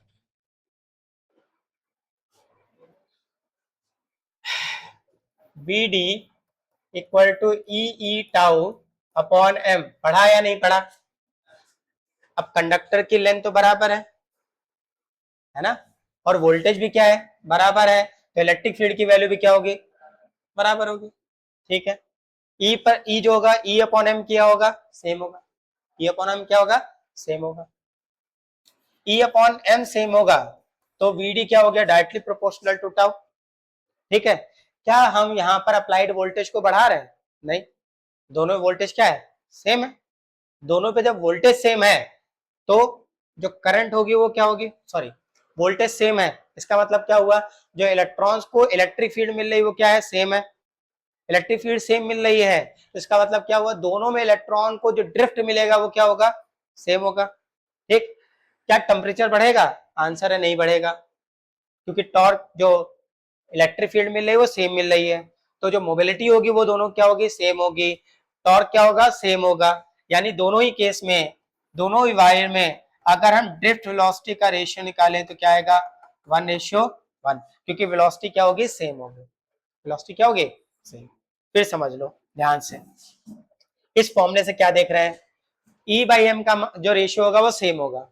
[SPEAKER 1] V D equal to E tau upon M, पढ़ा या नहीं पढ़ा, अब कंडक्टर की लेंथ तो बराबर है ना, और वोल्टेज भी क्या है, बराबर है, तो इलेक्ट्रिक फील्ड की वैल्यू भी क्या होगी, बराबर होगी, ठीक है। ई पर ई जो होगा, ई अपॉन एम क्या होगा, सेम होगा, ई अपॉन एम क्या होगा, सेम होगा, ई अपॉन एम सेम होगा, तो वीडी क्या हो गया, डायरेक्टली प्रोपोर्शनल टू टाउ, ठीक है। क्या हम यहाँ पर अप्लाइड वोल्टेज को बढ़ा रहे हैं, नहीं, दोनों वोल्टेज क्या है, सेम है, दोनों पे जब वोल्टेज सेम है तो जो करंट होगी वो क्या होगी, सॉरी वोल्टेज सेम है, इसका मतलब क्या हुआ, जो इलेक्ट्रॉन्स को इलेक्ट्रिक फील्ड मिल रही है वो क्या है, सेम है, इलेक्ट्रिक फील्ड सेम मिल रही है, तो इसका मतलब क्या हुआ, दोनों में इलेक्ट्रॉन को जो ड्रिफ्ट मिलेगा वो क्या होगा, सेम होगा, ठीक। क्या टेम्परेचर बढ़ेगा, आंसर है नहीं बढ़ेगा, क्योंकि टॉर्क जो इलेक्ट्रिक फील्ड मिल रही है वो सेम मिल रही है, तो जो मोबिलिटी होगी वो दोनों क्या होगी, सेम होगी, टॉर्क क्या होगा, सेम होगा, यानी दोनों ही केस में, दोनों ही वायर में अगर हम ड्रिफ्ट वेलोसिटी का रेशियो निकालें तो क्या आएगा, 1:1, क्योंकि वेलोसिटी क्या होगी, सेम होगी, वेलोसिटी क्या होगी, सेम। फिर समझ लो ध्यान से, इस फॉर्मूले से क्या देख रहे हैं, E/m का जो रेशियो होगा वो सेम होगा,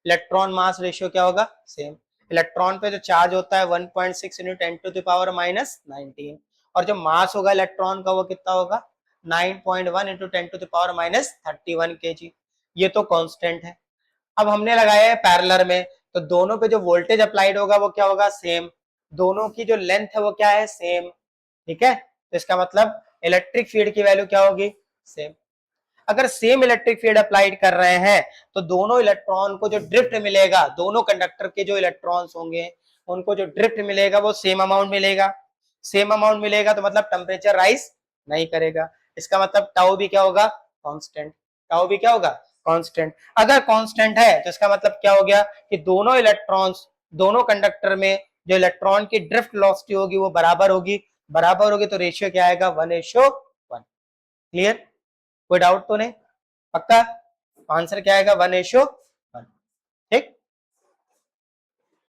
[SPEAKER 1] इलेक्ट्रॉन मास रेशियो क्या होगा, सेम, इलेक्ट्रॉन पे जो चार्ज होता है 1.6 इंटू 10⁻⁻19, और जो मास होगा इलेक्ट्रॉन का वो कितना होगा, 9.1 इंटू 10⁻31 kg, ये तो कांस्टेंट है। अब हमने लगाया है पैरेलल में, तो दोनों पे जो वोल्टेज अप्लाइड होगा वो क्या होगा, सेम, दोनों की जो लेंथ है वो क्या है, सेम, ठीक है, तो इसका मतलब इलेक्ट्रिक फील्ड की वैल्यू क्या होगी, सेम। अगर सेम इलेक्ट्रिक फील्ड अप्लाइड कर रहे हैं तो दोनों इलेक्ट्रॉन को जो ड्रिफ्ट मिलेगा, दोनों कंडक्टर के जो इलेक्ट्रॉन्स होंगे उनको जो ड्रिफ्ट मिलेगा वो सेम अमाउंट मिलेगा, सेम अमाउंट मिलेगा तो मतलब टेम्परेचर राइज नहीं करेगा, इसका मतलब टाउ भी क्या होगा, कांस्टेंट, टाउ भी क्या होगा, कांस्टेंट। अगर कांस्टेंट है तो इसका मतलब क्या हो गया कि दोनों इलेक्ट्रॉन्स, दोनों कंडक्टर में जो इलेक्ट्रॉन की ड्रिफ्ट वेलोसिटी होगी वो बराबर होगी, बराबर होगी तो रेशियो क्या आएगा, 1:1, क्लियर, कोई डाउट तो नहीं, पक्का, आंसर क्या आएगा, 1:1।